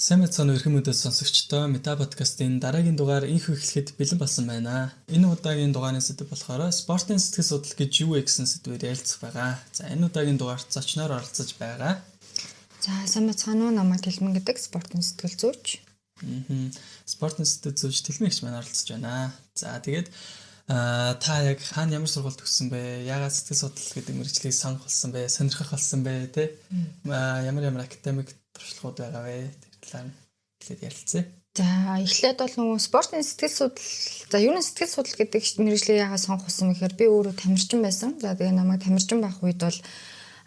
Сайн мэцхан өрхөн мөдөд сонсогчдоо Мета подкастын дараагийн дугаар инх эхлэхэд бэлэн болсон байна. Энэ удаагийн дугаарын сэдэв болохоор спортын сэтгэл судлал гэж юу вэ гэсэн сэдвээр ярилцах байгаа. За энэ удаагийн дугаарт зочноор оролцож байгаа. За сайн мэцхан уу намайг Тэлмэн гэдэг спортын сэтгэл зүйч. Спортын сэтгэл зүйч Тэлмэнч маань оролцож байна. За тэгээд та яг хаана ямар сургууль төгссөн бэ? Яагаад сэтгэл судлал гэдэг мэргэжлийг сонгох болсон бэ? Сонирхох болсон бэ? Тэ? Ямар академик туршлагууд байгаа вэ? Эхлээд ярилцъя. За эхлээд бол нөгөө спортын сэтгэл судлал. За ер нь сэтгэл судлал гэдэг мэргэжлийг яагаад сонгох болсон гэхээр би өөрөө тамирчин байсан. За тэгээ намайг тамирчин байх үед бол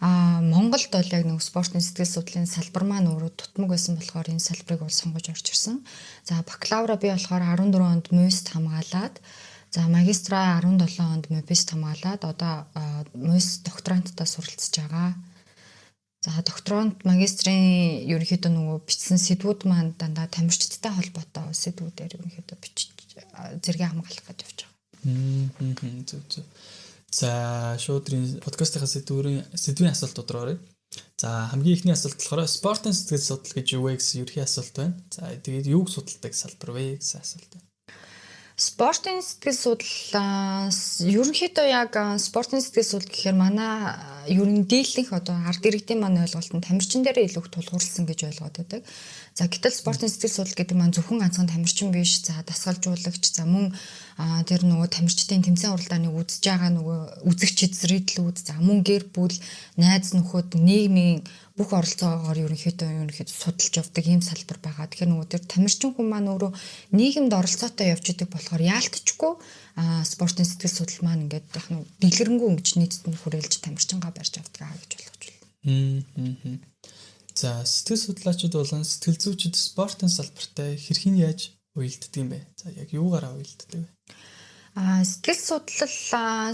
Монголд бол яг нөгөө спортын сэтгэл судлалын салбар маань өөрөө тутмаг байсан болохоор энэ салбарыг бол сонгож орж ирсэн. За бакалавра би болохоор 14 онд МУИСт хамгаалаад за магистра 17 онд МУИСт хамгаалаад одоо МУИС докторанттай суралцж байгаа. За докторант магистрийн ерөнхийдөө нөгөө бичсэн сэдвүүд маань дандаа тамирчидтай холбоотой сэдвүүдээр ерөнхийдөө бичиж зэрэг хамгаалах гэж явж байгаа. Зөв. За шуудрын подкастын сэдвийн асуултууд руу оръё. За хамгийн ихний асуулт болохоор спортын сэтгэл судлал гэж юу вэ гэсэн ерхий асуулт байна. За тэгээд юуг судалдаг салбар вэ гэсэн асуулт байна. Спортын сэтгэл судлал ерөнхийдөө яг спортын сэтгэл судлал гэхээр манай ер нь дийлэнх одоо ард иргэдийн маань ойлголт нь тамирчин дээр илүү их тулгуурласан гэж ойлгоод байдаг. За гэтэл спортын сэтгэл судлал гэдэг маань зөвхөн ганцхан тамирчин биш. За дасгалжуулагч, за мөн тэр нөгөө тамирчдын тэмцээн уралдааныг үзэж байгаа нөгөө үзэгчид, зрителүүд, за мөн гэр бүл, найз нөхөд, нийгмийн бүх оролцоогоор ерөнхийдөө судалж явдаг ийм салбар байгаа. Тэгэхээр нөгөө тэр тамирчин хүн маань өөрөө нийгэмд оролцоотой явж идэг болохоор яалтчгүй спортын сэтгэл судлал маань ингээд яг нь дэлгэрэнгүй ингэж нийтэд нь хүрээлж тамирчингаа барьж авдаг гэж болгож байна. За сэтгэл судлаачид болон сэтгэл зүйчид спортын салбартай хэрхэн яаж уялддаг юм бэ? За яг юугаараа уялддаг вэ? Сэтгэл судлал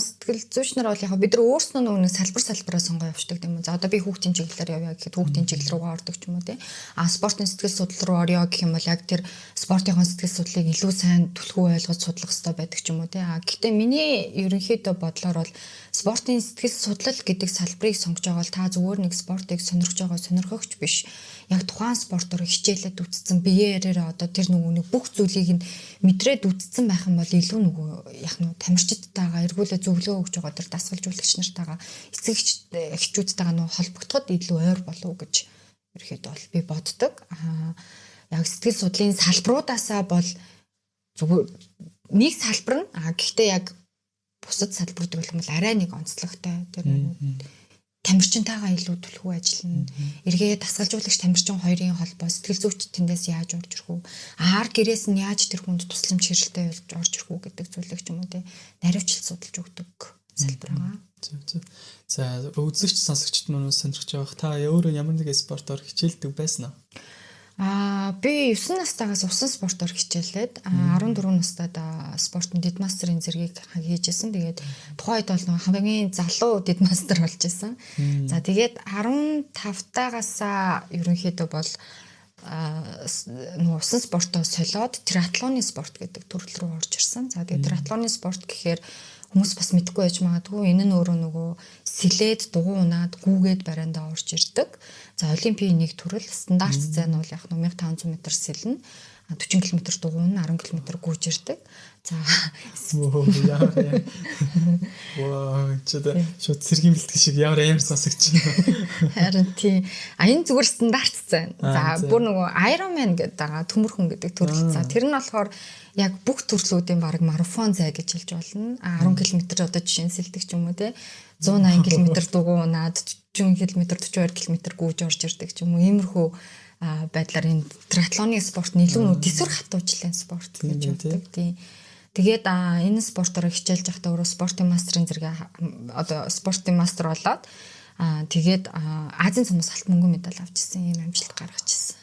сэтгэл зүйч нар бол яг бид нар өөрснөө нөгөө салбараа сонгоо явуулдаг юм. За одоо би хүүхдийн чиглэлээр явъя гэхэд хүүхдийн чиглэл рүү ордог ч юм уу тий. Спортын сэтгэл судлал руу орё гэх юм бол яг тэр спортын сэтгэл судлалыг илүү сайн түлхүү ойлгож судлах хэрэгтэй байдаг ч юм уу тий. Гэхдээ миний ерөнхийдөө бодлоор бол спортын сэтгэл судлал гэдэг салбарыг сонгож байгаа бол та зүгээр нэг спортыг сонирхож байгаа сонирхогч биш. Яг тухайн спортоор хичээлээд үтцсэн биеэрээ одоо тэр нөгөө бүх зүйлийг нь мэдрээд үтцсэн байх юм бол илүү нөгөө яг нь тамирчидтайгаа эргүүлээ зөвлөгөө өгж байгаа тэр дасгалжуулагч нартайгаа эцэг эхчүүдтэйгээ нөгөө холбогдоход илүү ойр болов уу гэж ерөөхдөө бол би боддог. Яг сэтгэл судлалын салбаруудаасаа бол зүгээр нэг салбар нь гэхдээ яг бусад салбарууд гэх юм бол арай нэг онцлогтой тэр тамирчинтайгаа илүү түлхүү ажиллана. Эргээ дасгалжуулагч тамирчин хоёрын холбоо сэтгэл зүйч тэндээс яаж орж ирэх үү? Гэрээс нь яаж тэр хүнд тусламж хэрэгтэй орж ирэх үү гэдэг зүйлийг ч юм уу те наривчлал судалж өгдөг салбар байгаа. Зөв. За үзэгч сонсогчд нь сонирхож байгаа. Та өөрөө ямар нэг спортоор хичээлдэг байсан уу? Би 9 настайгаас усан спортоор хичээлээд 14 настайд спортын дидмастерын зэргийг хийжсэн. Тэгээд тухайн үед бол хамгийн залуу дидмастер болж исэн. За тэгээд 15таагаас ерөнхийдөө бол усан спортоо солиод триатлоны спорт гэдэг төрөл рүү орж ирсэн. За тэгээд триатлоны спорт гэхээр хүмүүс бас мэдгүй байж магадгүй энэ нь өөрөө нөгөө сэлээд дугуй унаад гүүгээд бариандаа орж ирдэг. За олимпийн нэг төрөл стандарт зай нь бол яг 1500 м сэлнэ. 40 км дугуйна 10 км гүйж ирдэг. За шууд сэргийн бэлтгэл шиг ямар сонсогч. Харин тийм. Энэ зүгээр стандарт зай. За бүр нөгөө Ironman гэдэг байгаа төмөрхөн гэдэг төрөл. За тэр нь болохоор яг бүх төрлүүдийн баг марафон зай гэж хэлж болно. 10 км одоо жишээ нь сэлдэг ч юм уу те 180 км дугуй унаад 40 км 42 км гүйж орж ирдэг ч юм уу. Иймэрхүү байдлаар энэ триатлоны спорт нь илүү дэсвэр хатуучлалын спорт гэж боддог. Тийм. Тэгээд энэ спортоор хичээлж байхдаа өөрөө спортын мастрын зэрэг одоо спортын мастер болоод тэгээд Азийн цомоос алт мөнгөн медаль авч ирсэн юм амжилт гаргаж ирсэн.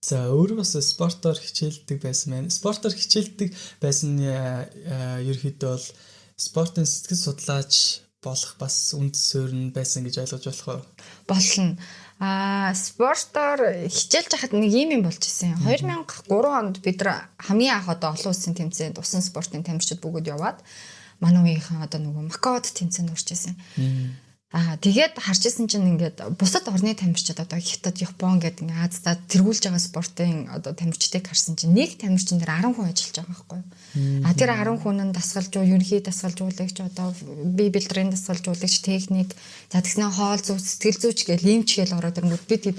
За өөрөө бас спортоор хичээлдэг байсан байна. Спортоор хичээлдэг байсан ерөөхдөө бол спортын сэтгэл судлаач болох бас үнд суурь нь байсан гэж ойлгож болох уу? Болно. Спортоор хичээлж байхад нэг юм болж исэн. 2003 онд бид нар хамгийн анх одоо олон улсын тэмцээнд усан спортын тамирчид бүгд яваад манай үеийнхэн одоо нөгөө Макаод тэмцээнд орж исэн. Тэгээд харж исэн чинь ингээд бусад орны тамирчид одоо Хятад, Япон гэдэг ингээд Азиад тэргүүлж байгаа спортын одоо тамирчдыг харсан чинь нэг тамирчин дээр 10 хүн ажиллаж байгаа байхгүй юу. Тэр 10 хүн нь дасгалжуу, ерөнхий дасгалжуулагч, одоо бие бэлтрийн дасгалжуулагч, техник, за тэгснэ хоол зүйч, сэтгэл зүйч гэл эмч гэл ороод ирэнгүүт бид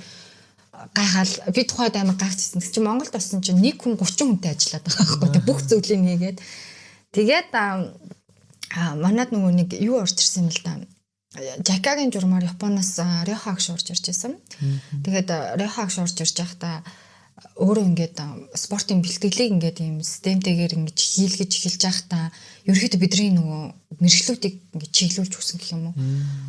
гайхал би тухайд амар гайхчихсан. Тэг чи Монголд орсон чинь нэг хүн 30 хүнтэй ажиллаад байгаа байхгүй юу. Бүх зүйлийг хийгээд. Тэгээд манад нөгөө нэг юу орж ирсэн юм л да. Жакагийн журмаар Японоос Рёхо агш орж ирж байсан. Тэгээд Рёхо агш орж ирж байхдаа өөрөө ингээд спортын бэлтгэлийг ингээд ийм системтэйгээр ингэж хийлгэж эхэлж байхдаа ерөөхдөө бидний нөгөө мэрэгчлүүдийг ингээд чиглүүлж өгсөн гэх юм уу.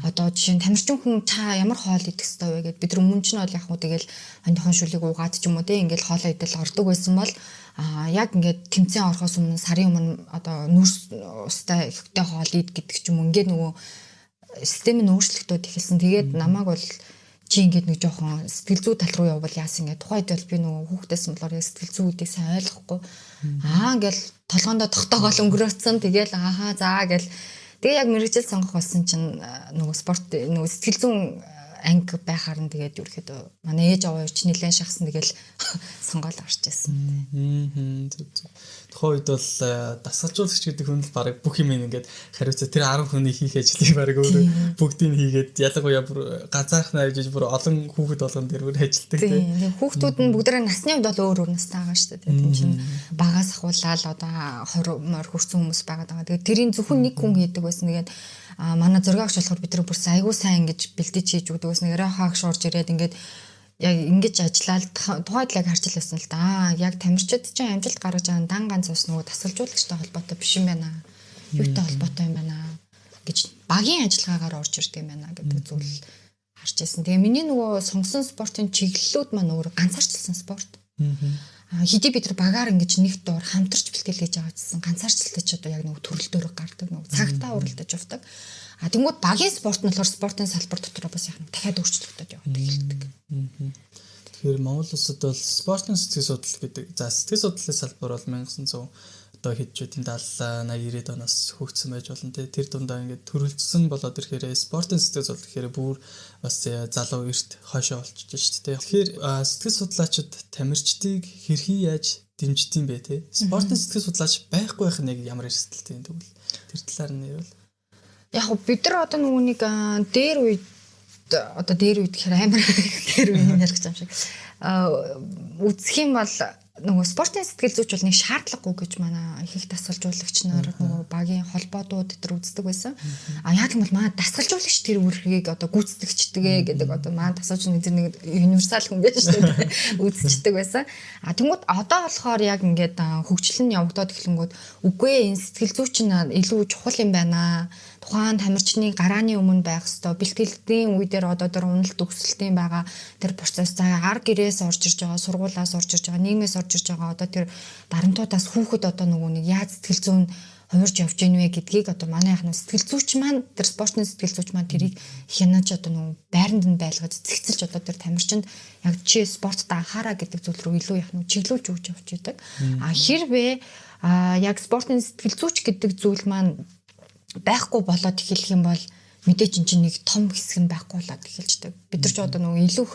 Одоо жишээ нь тамирчин хүн та ямар хоол идэх ёстой вэ гэд бид нар өмнө нь бол яг хуу тэгэл хоньхон шүлийг уугаад ч юм уу те ингээд хоолоо идэл ордог байсан бол яг ингээд тэмцээн орохоос өмнө сарын өмнө одоо нүрс устай ихтэй хоол ид гэдэг ч юм уу ингээд нөгөө системийн өөрчлөлтүүд ихэлсэн. Тэгээд намайг бол чи ингээд нэг жоохон сэтгэл зүй тал руу явбал яасан ингээд тухайд бол би нөгөө хүүхдээс болохоор сэтгэл зүй гэдгийг сайн ойлгохгүй. Ингээл толгоондоо тогтоогоол өнгөрөөцсөн. Тэгээл за гэл тэгээ яг мэрэгжил сонгох болсон чинь нөгөө спорт нөгөө сэтгэл зүйн анги байхаар нь тэгээд ерөөхдөө манай ээж аваа ч нэлээд шахсан тэгэл сонгоол орж ирсэн. Тухайн үед бол дасгалжуулагч гэдэг хүн л баг бүх юм ингээд хариуцаа тэр 10 хүний хийх ажлыг баг өөрөө бүгдийг хийгээд ялангуяа бүр ганцаархнаа гэж бүр олон хүүхэд болгон тэр бүр ажилтдаг тийм. Хүүхдүүд нь бүгдээ насны хувьд бол өөр өөр настай байгаа шүү дээ. Тийм чинь багаас ахуулаад одоо 20 морь хүрсэн хүмүүс байгаа даа. Тэгээд тэрийн зөвхөн нэг хүн хийдэг байсан. Тэгээд манай зураг агш болохоор бид нар бүр айгүй сайн ингэж бэлдэж хийж өгдөг гэсэн. Рёхо агш орж ирээд ингээд яг ингэж ажиллаад тухайд л яг харж л байсан л да. Яг тамирчид чинь амжилт гаргаж байгаа дан ганц ус нөгөө дасгалжуулагчтай холбоотой биш юм байна. Юутай холбоотой юм байна гэж багийн ажиллагаагаар орж ирдэг юм байна гэдэг зүйл харж байсан. Тэгээ миний нөгөө сонгосон спортын чиглэлүүд маань өөр ганцаарчлсан спорт. Хэдий бид нар багаар ингэж нэг доор хамтарч бэлтгэл хийж байгаа гэсэн ганцаарчлалтай ч одоо яг нөгөө төрөл дөөр гардаг нөгөө цагтаа уралдаж явдаг. Тэнгууд багийн спорт нь болохоор спортын салбар дотор бас яг дахиад өөрчлөгдөж яваад эхэлдэг. Тэгэхээр Монгол улсад бол спортын сэтгэл судлал гэдэг сэтгэл судлалын салбар бол 1900 одоо хэдчүүдийн 70 80 90-ад оноос хөгжсөн байж болно те. Тэр дундаа ингээд төрөлжсөн болоод ирэхээр спортын сэтгэл судлал гэхээр бүр бас залуу эрт хойшоо болчихж шүү дээ. Тэгэхээр сэтгэл судлаачид тамирчдыг хэрхий яаж дэмждэм бэ те. Спортын сэтгэл судлаач байхгүй байх нь яг ямар эрсдэлтэй юм тэгвэл тэр талаар нь ярил. Яг бид нар одоо нөгөө нэг дээр үед гэхээр амар дээр үеийн ярих юм шиг үзэх юм бол нөгөө спортын сэтгэл зүйч бол нэг шаардлагагүй гэж манай их дасгалжуулагч нар нөгөө багийн холбоодууд дээр үздэг байсан. Яг юм бол манай дасгалжуулагч тэр үргийг одоо гүйцэтгэгчдэг гэдэг одоо манай дасгалжуулагч нэг универсал хүн гэж шүү дээ үзчихдэг байсан. Тэнгүүд одоо болохоор яг ингээд хөгжил нь явагдаад эхлэнгүүд үгүй энэ сэтгэл зүйч нь илүү чухал юм байна. Тухайн тамирчны гарааны өмнө байх ёстой бэлтгэлтийн үе дээр одоо тэр уналт төгсөлтийн байгаа тэр процесс ар гэрээс орж ирж байгаа сургуулаас орж ирж байгаа нийгмээс орж ирж байгаа одоо тэр дарамтуудаас хүүхэд одоо нөгөө нэг яаж сэтгэл зүйн хувирж явж гэнэ вэ гэдгийг одоо манай ахнаа сэтгэл зүйч маань тэр спортын сэтгэл зүйч маань тэрийг хянаж одоо нөгөө байранд нь байлгаж зэгцэлж одоо тэр тамирчинд яг чи спортод анхаараа гэдэг зүйл рүү илүү яхнаа чиглүүлж өгч явж идэг. Хэрвээ яг спортын сэтгэл зүйч гэдэг зүйл маань байхгүй болоод эхэлэх юм бол мэдээж энэ чинь нэг том хэсэг нь байхгүй болоод эхэлждэг. Бид нар ч одоо нөгөө илүү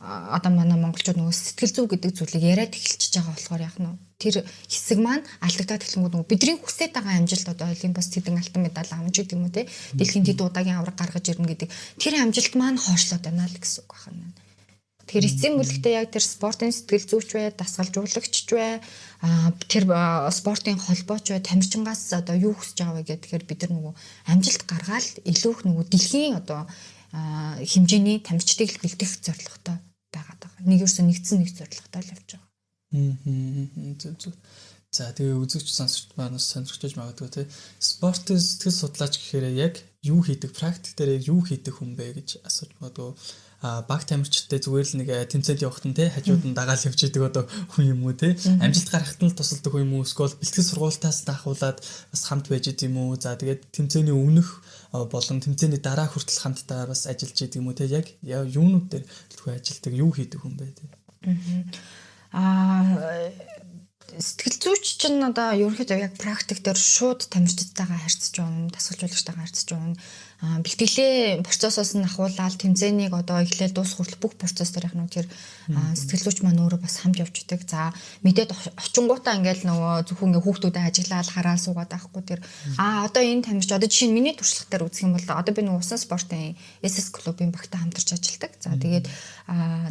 одоо манай монголчууд нөгөө сэтгэл зүй гэдэг зүйлийг яриад эхэлчихэж байгаа болохоор яг нь тэр хэсэг маань алдагдаад эхлэнгүүд нөгөө бидний хүсэж байгаа амжилт одоо олимпиас тэдэн алтан медаль авч гэдэг юм уу те дэлхийн дэд удаагийн авраг гаргаж ирнэ гэдэг тэр амжилт маань хойшлоод байна л гэсэн үг байна. Тэгэхээр эцсийн бүлэгтээ яг тэр спортын сэтгэл зүйч бай, дасгалжуулагч бай, тэр спортын холбооч бай, тамирчингаас одоо юу хүсэж байгаа вэ гэхээр бид нар нөгөө амжилт гаргаад илүү их нөгөө дэлхийн одоо хэмжээний тамирчдыг бэлтгэх зорилготой байгаад байгаа. Нэг ерөөсөө нэгдсэн нэг зорилготой л явж байгаа. За тэгээ үзэгч сонсогч манаас сонирхож магадгүй те. Спортын сэтгэл судлаач гэхээр яг юу хийдэг, практик дээр яг юу хийдэг хүн бэ гэж асууж магадгүй. Баг тамирчтай зүгээр л нэг тэмцээнд явахт нь те хажууд нь дагаал явж идэг одоо хүн юм уу те амжилт гаргахад нь л тусалдаг хүн юм уу эсвэл бэлтгэл сургуультаас дахуулаад бас хамт байж идэг юм уу за тэгээд тэмцээний өмнөх болон тэмцээний дараа хүртэл хамтдаа бас ажиллаж идэг юм уу те яг юунууд дээр төлхөө ажилдаг юу хийдэг хүн бэ те сэтгэл зүйч чинь одоо ерөнхийдөө яг практик дээр шууд тамирчидтайгаа харьцаж байна, дасгалжуулагчтайгаа харьцаж байна. бэлтгэлээ процессоос нь ахуулаад тэмцээнийг одоо эхлээл дуус хүртэл бүх процесс дээр яг нэг тэр сэтгэл зүйч маань өөрөө бас хамт явж идэг. За мэдээд очингуудаа ингээл нөгөө зөвхөн ингээ хүүхдүүдэд ажиглаад хараад суугаад байхгүй тэр одоо энэ тамирч одоо жишээ нь миний туршлага дээр үзэх юм бол одоо би нөгөө усан спортын SS клубын багтаа хамтарч ажилладаг. За тэгээд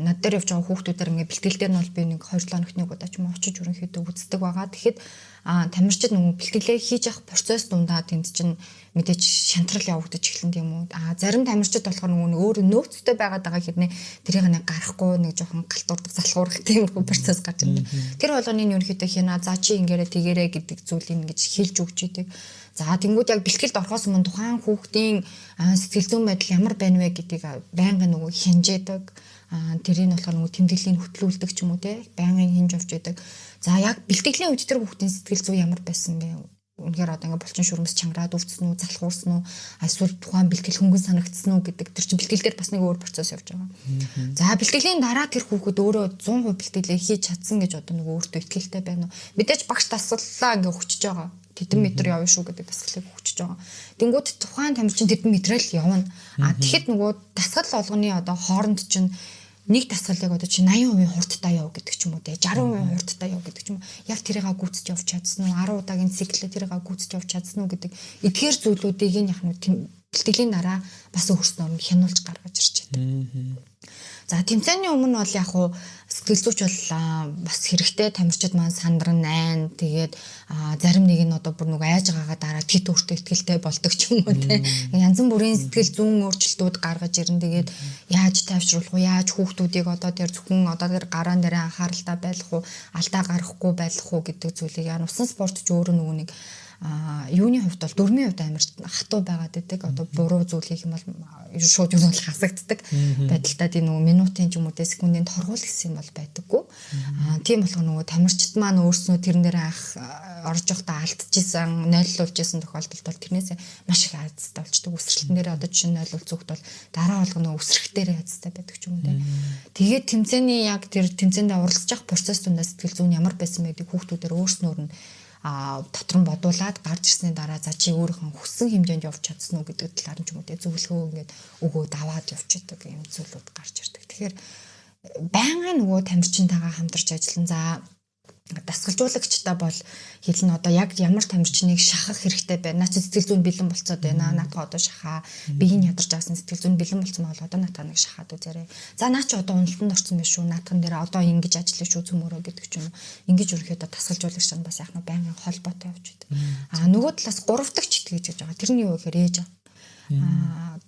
над дээр явж байгаа хүүхдүүдээр ингээ бэлтгэл дээр нь бол би нэг 2-7 хоногт нэг удаа ч юм уу очиж ерөнхийдөө үздэг байгаа. Тэгэхэд тамирчид нөгөө бэлтгэлээ хийж явах процесс дундаа тэнд чинь мэдээж шантрал явагдаж эхлэн тийм үү. Зарим тамирчид болохоор нөгөө өөр нөөцтэй байгаад байгаа хэрнээ тэрийг нэг гарахгүй нэг жоохон галтуурдаг залхуурах тийм үү процесс гарч ирнэ. Тэр болгоныг ерөнхийдөө хийнаа за чи ингээрэ тэгэрэ гэдэг зүйлийг ингэж хэлж өгч идэг. За тэнгууд яг бэлтгэлд орохоос өмнө тухайн хүүхдийн сэтгэл зүйн байдал ямар байна вэ гэдгийг байнгын нөгөө хянжээдэг. Тэрийг болохоор нөгөө тэмдэглэлийг хөтлүүлдэг ч юм уу те байнгын хинж авч идэг. За яг бэлтгэлийн үед тэр хүүхдийн сэтгэл зүй ямар байсан бэ? Үнэхээр одоо ингээ булчин шүрмэс чангараад өвцсөн үү, залхуурсан уу, эсвэл тухайн бэлтгэл хөнгөн санагдсан уу гэдэг тэр чинь бэлтгэл дээр бас нэг өөр процесс явж байгаа. За бэлтгэлийн дараа тэр хүүхэд өөрөө 100% бэлтгэлээ хийж чадсан гэж одоо нөгөө өөртөө итгэлтэй байна уу? Мэдээж багш тасаллаа ингээ хүчж байгаа. Тэдэн метр явна шүү гэдэг дасгалыг хүчж байгаа. Тэнгүүд тухайн тамирчин тэдэн метрэл явна. Тэгэхэд нөгөө дасгал болгоны одоо хооронд чинь нэг дасгалыг одоо чи 80% хурдтай яв гэдэг ч юм уу те 60% хурдтай яв гэдэг ч юм уу яг тэрийг гүйцэж явж чадсан уу 10 удаагийн циклээ тэрийг гүйцэж явж чадсан уу гэдэг эдгээр зүйлүүдийг нь яг нь бэлтгэлийн дараа бас өөрснөө хянуулж гаргаж ирж байдаг. За тэмцээний өмнө бол яг хуу сэтгэл зүйч бол бас хэрэгтэй тамирчид маань сандран найн тэгээд зарим нэг нь одоо бүр нэг айж байгаагаа дараа тэт өөртөө ихтэй болдог ч юм уу те янз бүрийн сэтгэл зүйн өөрчлөлтүүд гаргаж ирнэ тэгээд яаж тайвшруулах вэ яаж хүүхдүүдийг одоо тэр зөвхөн одоо тэр гараан дээр анхааралтай байх уу алдаа гаргахгүй байх уу гэдэг зүйлийг яа усан спортч өөрөө нөгөө нэг юуны хувьд бол дөрмийн хувьд амар хатуу байгаад байдаг. Одоо буруу зүйл хийх юм бол шууд юу бол хасагддаг. Байдалтай тийм нөгөө минутын ч юм уу секундын торгуул гэсэн юм бол байдаггүй. Тийм болохоор нөгөө тамирчид маань өөрснөө тэрэн дээр орж явахдаа алдчихсан, нойлуулж исэн тохиолдолд бол тэрнээс маш их айцтай болчдөг. Үсрэлтэн дээр одоо жишээ нь нойлуулц өгд бол дараа болгоно үсрэх дээр айцтай байдаг ч юм уу те. Тэгээд тэмцээний яг тэр тэмцээндээ уралдаж явах процесс тундаа сэтгэл зүйн ямар байсан бэ гэдэг хүүхдүүдээр өөрснөөр нь дотор нь бодуулаад гарч ирсний дараа за чи өөрийнхөө хүссэн хэмжээнд явж чадсан уу гэдэг талаар нь ч юм уу те зөвлөгөө ингээд өгөөд аваад явчихдаг юм зүйлүүд гарч ирдэг. Тэгэхээр байнгын нөгөө тамирчинтайгаа хамтарч ажиллана. За дасгалжуулагчтай бол хэлнэ одоо яг ямар тамирчныг шахах хэрэгтэй байна. Наач сэтгэл зүйн бэлэн болцоод байна. Наатаа одоо шахаа. Биеийн ядарч байгаасын сэтгэл зүйн бэлэн болцсон бол одоо наатаа нэг шахаад үзээрэй. За наач одоо уналтанд орсон байх шүү. Наатхан дээр одоо ингэж ажиллах шүү цөмөрөө гэдэг ч юм уу. Ингэж өрхөдөө дасгалжуулагч нь бас яг нэг байнгын холбоотой явж байдаг. Нөгөө талаас гуравдагч итгэж гэж байгаа. Тэрний юу гэхээр ээж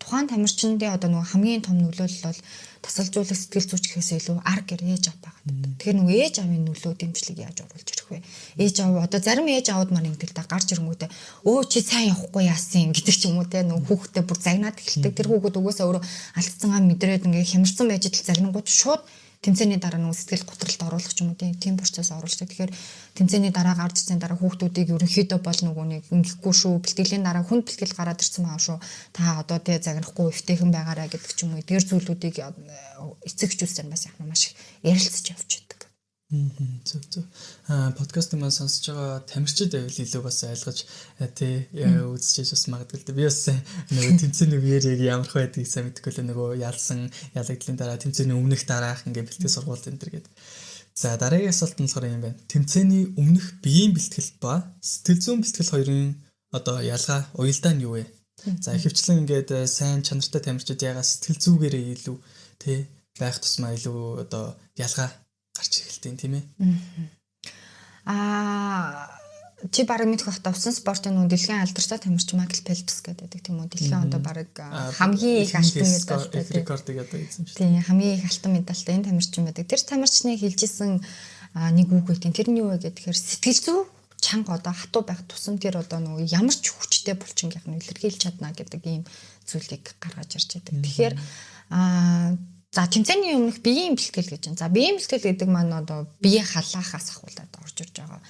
тухайн тамирчиндээ одоо нөгөө хамгийн том нөлөөлөл бол тасалжуулах сэтгэл зүйч гэхээс илүү ар гэр ээж аав байгаа. Тэгэхээр нөгөө ээж аавын нөлөө дэмжлэг яаж оруулж ирэх вэ? Ээж аав одоо зарим ээж аавд маань ингэдэг та гарч ирэнгүүтээ өө чи сайн явахгүй яасан гэдэг ч юм уу те нөгөө хүүхдээ бүр загнаад эхэлдэг. Тэр хүүхэд угаасаа өөрөө алдцсангаа мэдрээд ингээ хямарсан байж идэл загнангууд шууд тэмцээний дараа нөгөө сэтгэл готролд оруулах ч юм уу тийм процесс оруулдаг. Тэгэхээр тэмцээний дараа гарч ирсэн дараа хүүхдүүдийг ерөнхийдөө бол нөгөө нэг ингэхгүй шүү. Бэлтгэлийн дараа хүнд бэлтгэл гараад ирсэн маа шүү. Та одоо тэ загнахгүй өвтэйхэн байгаарай гэдэг ч юм уу. Эдгээр зүйлүүдийг эцэгчүүлсэн бас яг маш их ярилцж явж байдаг. Зөв. Подкастыг маань сонсож байгаа тамирчид байвал илүү бас ойлгож тий үзчихэж бас магадгүй л дээ. Би бас нөгөө тэмцээний үеэр яг ямар их байдгийг сайн мэдэхгүй л нөгөө ялсан ялагдлын дараа тэмцээний өмнөх дараах ингээ бэлтгэл сургууль энэ төр гэдэг. За дараагийн асуулт нь болохоор юм байна. Тэмцээний өмнөх биеийн бэлтгэл ба сэтгэл зүйн бэлтгэл хоёрын одоо ялгаа уялдаа нь юу вэ? За ихэвчлэн ингээд сайн чанартай тамирчид ягаа сэтгэл зүгээрээ илүү тий байх тусмаа илүү одоо ялгаа гарч эхэлтийн тийм ээ. Чи бараг мэдэх бахта усан спортын нүү дэлхийн алдартай тамирч Майкл Фелпс гэдэг тийм үү дэлхийн одоо бараг хамгийн их алтан медальтай рекордыг одоо эзэн шүү. Тийм хамгийн их алтан медальтай энэ тамирчин байдаг. Тэр тамирчны хэлжсэн нэг үг гэдэг. Тэр нь юу вэ гэхээр сэтгэл зүй чанга одоо хатуу байх тусам тэр одоо нөгөө ямар ч хүчтэй булчинг яг нь илэрхийлж чадна гэдэг ийм зүйлийг гаргаж ирж байдаг. Тэгэхээр за тэмцээний өмнөх биеийн бэлтгэл гэж байна. За биеийн бэлтгэл гэдэг маань одоо бие халаахаас ахуулаад орж ирж байгаа.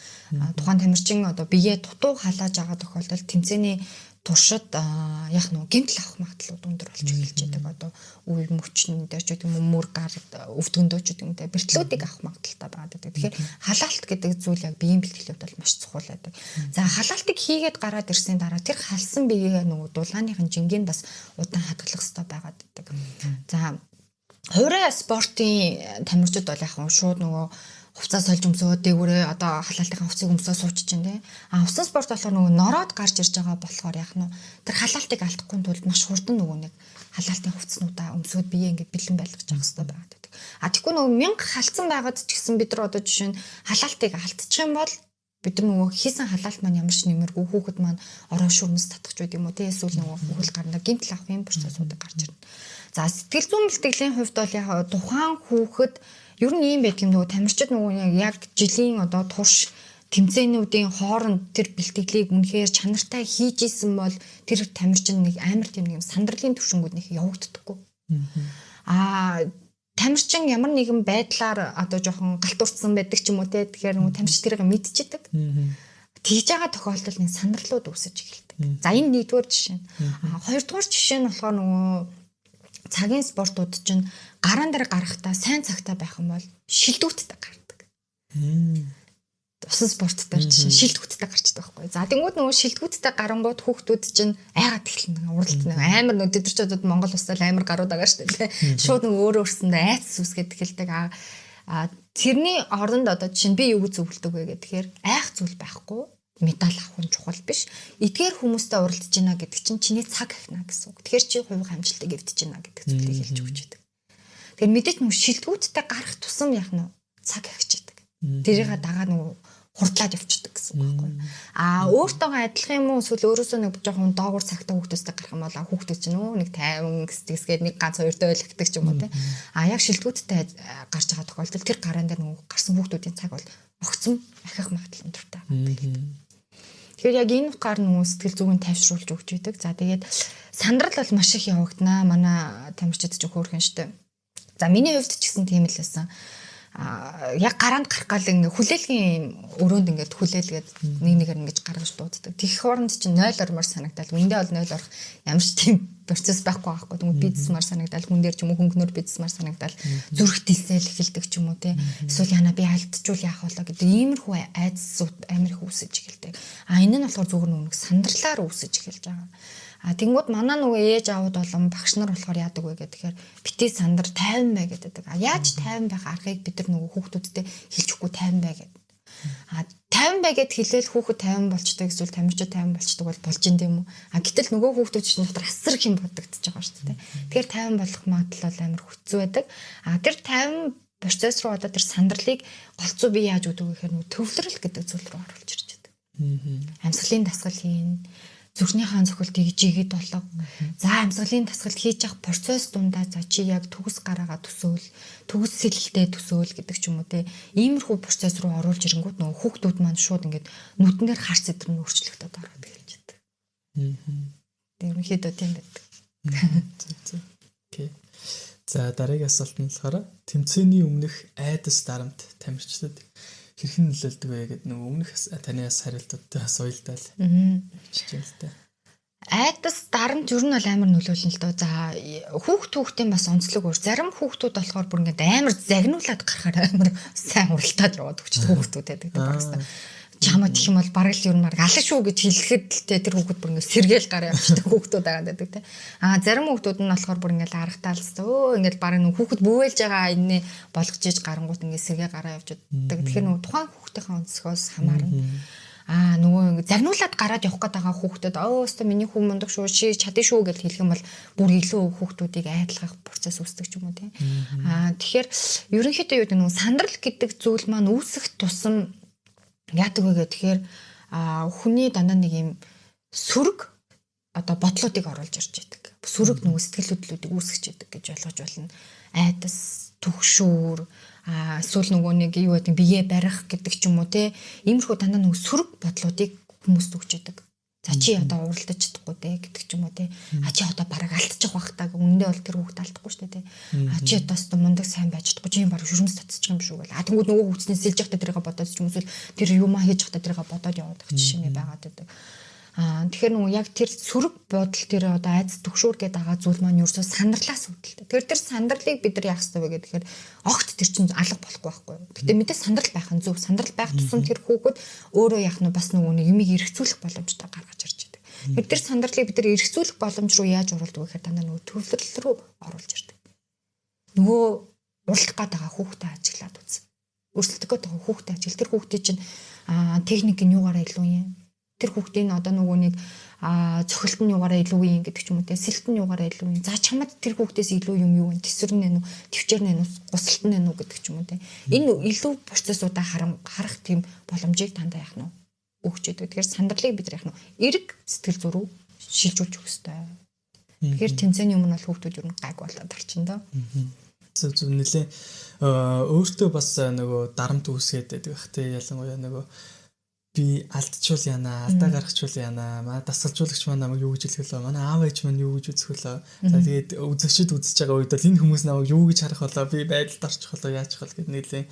Тухайн тамирчин одоо бие дутуу халааж байгаа тохиолдолд тэмцээний туршид яг нөгөө гэмтэл авах магадлал өндөр болж эхэлж байдаг. Одоо үе мөчнөн дээр ч гэдэг юм мөр гар өвдгөндөө ч гэдэг юм те бэртлүүдийг авах магадлалтай байгаа гэдэг. Тэгэхээр халаалт гэдэг зүйл яг биеийн бэлтгэлүүд бол маш чухал байдаг. За халаалтыг хийгээд гараад ирсний дараа тэр халсан биеэ нөгөө дулааныхын жингийн бас удаан хадгалах хэрэгтэй байгаад байдаг. За хувираа спортын тамирчид бол яг шууд нөгөө хувцас сольж өмсөө дээгүүрээ одоо халаалтын хувцсыг өмсөө суучих чинь тий. Усан спорт болохоор нөгөө нороод гарч ирж байгаа болохоор яг нь тэр халаалтыг алдахгүй тулд маш хурдан нөгөө нэг халаалтын хувцснуудаа өмсөөд бие ингээд бэлэн байлгаж явах хэрэгтэй байгаад байдаг. Тэгэхгүй нөгөө 1000 халдсан байгаад ч гэсэн бид нар одоо жишээ нь халаалтыг алдчих юм бол бид нар нөгөө хийсэн халаалт маань ямар ч нэмэргүй хүүхэд маань ороо шүрмэс татах ч гэдэг юм уу тий. Эсвэл нөгөө хүүхэл гарна гэмтэл авах юм процессуудыг гарч ирнэ. За сэтгэл зүйн бэлтгэлийн хувьд бол яг тухайн хүүхэд ер нь ийм байдаг юм нөгөө тамирчид нөгөө яг жилийн одоо турш тэмцээнүүдийн хооронд тэр бэлтгэлийг үнэхээр чанартай хийж исэн бол тэр тамирчин нэг амар тийм нэг сандралын төвшингүүд нэг явагддаггүй. Тамирчин ямар нэгэн байдлаар одоо жоохон галтурцсан байдаг ч юм уу те тэгэхээр нөгөө тамирч тэрийг мэдчихэдэг. Тэгж байгаа тохиолдолд нэг сандралууд үүсэж эхэлдэг. За энэ нэгдүгээр жишээ. Хоёрдугаар жишээ нь болохоор нөгөө цагийн спортууд чинь гараан дээр гарахтаа сайн цагтаа байх юм бол шилдвүттэй гардаг. Усан спорт дээр чинь шилдвүттэй гарчдаг байхгүй. За тэнгууд нөгөө шилдвүттэй гарангууд хүүхдүүд чинь айгаад эхэлнэ. Уралд амар нөгөө дэдэрчүүд Монгол улсад амар гарууд байгаа шүү дээ. Шууд нөгөө өөрөө өрсөндөө айц сүсгээд эхэлдэг. Тэрний оронд одоо чинь би юу зөвлөдөг вэ гэхээр айх зүйл байхгүй. Медаль авах нь чухал биш. Эдгээр хүмүүстэй уралдаж байна гэдэг чинь чиний цаг ахна гэсэн үг. Тэгэхээр чи хувийн амжилтыг эвдэж байна гэдэг зүйлийг хэлж өгч байдаг. Тэгэхээр мэдээж нүг шилдвүүдтэй гарах тусам яг нь цаг ахиж байдаг. Тэрийг дагаа нүг хурдлаад явчихдаг гэсэн үг байхгүй. Өөртөөгөө адилхан юм уу эсвэл өөрөөсөө нэг жоохон доогуур цагтаа хүүхдүүдтэй гарах юм бол хүүхдүүд чинь нэг 50 гэсгээд нэг ганц хоёртой ойлгохдаг ч юм уу те. Яг шилдвүүдтэй гарч байгаа тохиолдолд тэр гараан дээр нүг гарсан хүүхдүүдийн цаг бол огцом ахих магадлал өндөртэй байна. Тэгэхээр яг энэ утгаар нөгөө сэтгэл зүгийн тайвшруулж өгч байдаг. За тэгээд сандрал бол маш их явагдана. Манай тамирчид ч хөөрхөн штэ. За миний хувьд ч гэсэн тийм л байсан. Яг гараанд гарах гал ингээ хүлээлгийн өрөөнд ингээд хүлээлгээд нэг нэгээр ингэж гаргаж дууддаг. Тэгэх хооронд чинь 0 ормоор санагдал. Үндэ бол 0 орох ямар ч тийм процесс байхгүй байхгүй. Тэгмээ бизнесмар санагдал, хүн дээр ч юм уу хөнгөнөр бизнесмар санагдал, зүрх дэлсэл эхэлдэг ч юм уу те. Эсвэл яна би алдчихвал яах вэ гэдэг иймэрхүү айдсууд амар их үүсэж эхэлдэг. Энэ нь болохоор зүгээр нэг сандралаар үүсэж эхэлж байгаа. Тэнгүүд манай нөгөө ээж аауд болон багш нар болохоор яадаг вэ гэхээр битээ сандар 50 бай гэдэг. Яаж 50 байх аргыг бид нар нөгөө хүүхдүүдтэй хэлчихгүй 50 бай гэдэг. 50 бай гэд хэлээл хүүхэд 50 болчтой эсвэл тамирчид 50 болчдог бол болж ин юм уу? Гэтэл нөгөө хүүхдүүд чинь дотор асар их юм бодогдож байгаа шүү дээ. Тэгэхээр 50 болох магадлал бол амар хэцүү байдаг. Тэр 50 процесс руу одоо тэр сандралыг голцоо би яаж өгдөг вэ гэхээр нөгөө төвлөрөл гэдэг зүйл рүү оруулж ирж байдаг. Амьсгалын дасгал хийн зүрхнийхаа зөвхөлтийг жигэд болго. За амьсгалын дасгалт хийж явах процесс дундаа за чи яг төгс гараага төсөөл, төгс сэлэлтэй төсөөл гэдэг ч юм уу те. Иймэрхүү процесс руу оруулж ирэнгүүт нөгөө хүүхдүүд маань шууд ингээд нүдэн дээр харц эдэр нь өөрчлөгдөд ороод эхэлж байдаг. Ерөнхийдөө тийм байдаг. Окей. За дараагийн асуулт нь болохоор тэмцээний өмнөх айдас дарамт тамирчдад хэрхэн нөлөөлдөг вэ гэдэг нэг өмнөх танаас харилцааттай соёлтой л хичээлтэй. Айдас дарамт ер нь бол амар нөлөөлнө л доо. За хүүхдийн бас онцлог өөр. Зарим хүүхдүүд болохоор бүр ингээд амар загнуулаад гарахаар амар сайн уралтаад яваад өгч хүүхдүүд байдаг. Багсаа чамаа гэх юм бол бараг л ер нь алах шүү гэж хэлэхэд л тэр хүүхэд бүр ингээд сэргээл гараа явчихдаг хүүхдүүд байгаа гэдэг те. Зарим хүүхдүүд нь болохоор бүр ингээд аргатаалсаа ингээд бараг нэг хүүхэд бүүвэлж байгаа энэний болгож иж гарангуут ингээд сэргээ гараа явж уддаг. Тэгэхээр нөгөө тухайн хүүхдийн онцгоос хамаарна. Нөгөө загнуулаад гараад явах гээд байгаа хүүхдэд өстө миний хүн мундаг шүү чи чадсан шүү гэж хэлэх юм бол бүр илүү хүүхдүүдийг айдлах процесс үүсдэг ч юм уу тийм. Тэгэхээр ерөнхийдөө юу гэдэг нөгөө сандрал гэдэг зүйл маань үүсэх тусам яадаг вэ гэхээр хүний дандаа нэг юм сөрөг одоо бодлоодыг оруулж ирж байдаг. Сөрөг нөгөө сэтгэл хөдлөлүүдийг үүсгэж байдаг гэж ойлгож байна. Айдас, түгшүүр эсвэл нөгөө нэг юу гэдэг бие барих гэдэг ч юм уу те. Иймэрхүү дандаа нөгөө сөрөг бодлоодыг хүмүүст өгч байдаг. За чи одоо уралдаж чадахгүй те гэдэг ч юм уу те. Чи одоо бараг алдчих байх таа үнэндээ бол тэр хүүхд алдахгүй шүү дээ те. Чи одоо өстө мундаг сайн байж чадахгүй чи бараг шүрмэс татчих юм шүү гэл. Тэнгүүд нөгөө хүүхднээс сэлж явахдаа тэрийг бодоод ч юм уу тэр юмаа хийж явахдаа тэрийг бодоод яваад байх жишээ нь байгаад байдаг. Тэгэхээр нөгөө яг тэр сөрөг бодол тэр одоо айц төгшүүр гэдэг байгаа зүйл маань юу ч сандралаас үүдэлтэй. Тэгэхээр тэр сандралыг бид нар яах ёстой вэ гэхээр огт тэр чинь алга болохгүй байхгүй юу. Гэтэ мэдээ сандрал байх нь зөв. Сандрал байх тусам тэр хүүхэд өөрөө яах нь бас нөгөө нэг юмыг эргцүүлэх боломжтой гаргаж ирж байдаг. Тэгэхээр тэр сандралыг бид нар эргцүүлэх боломж руу яаж оруулдаг вэ гэхээр дандаа нөгөө төвлөрөл рүү оруулж ирдэг. Нөгөө уралдах гээд байгаа хүүхдэд ажиглаад үз. Өрсөлдөх гээд байгаа хүүхдэд ажигл. Тэр хүүхдийн чинь техник нь юугаараа илүү юм. Тэр хүүхдийн одоо нөгөө нэг цохилт нь юугаараа илүү юм гэдэг ч юм уу те сэлт нь юугаараа илүү юм. За чамд тэр хүүхдээс илүү юм юу вэ? Тэсвэр нь үү, төвчээр нь үү, гусалт нь үү гэдэг ч юм уу те. Энэ илүү процессуудаа харах тийм боломжийг дандаа яах нь өгч өгдөг. Тэгэхээр сандралыг бид яах нь эрг сэтгэл зүй рүү шилжүүлж өгөх ёстой. Тэгэхээр тэмцээний өмнө бол хүүхдүүд ер нь гайг болоод орчин доо. Зөв нэлээ өөртөө бас нөгөө дарамт үүсгээд байдаг бах те ялангуяа нөгөө би алдчихвал яана, алдаа гаргачихвал яана, манай дасгалжуулагч маань намайг юу гэж хэлэх вэ? Манай аав ээж маань юу гэж үзэх вэ? За тэгээд үзэгчд үзэж байгаа үед бол энэ хүмүүс намайг юу гэж харах болоо, би байдалд орчих болоо, яачих бол гэд нэлээ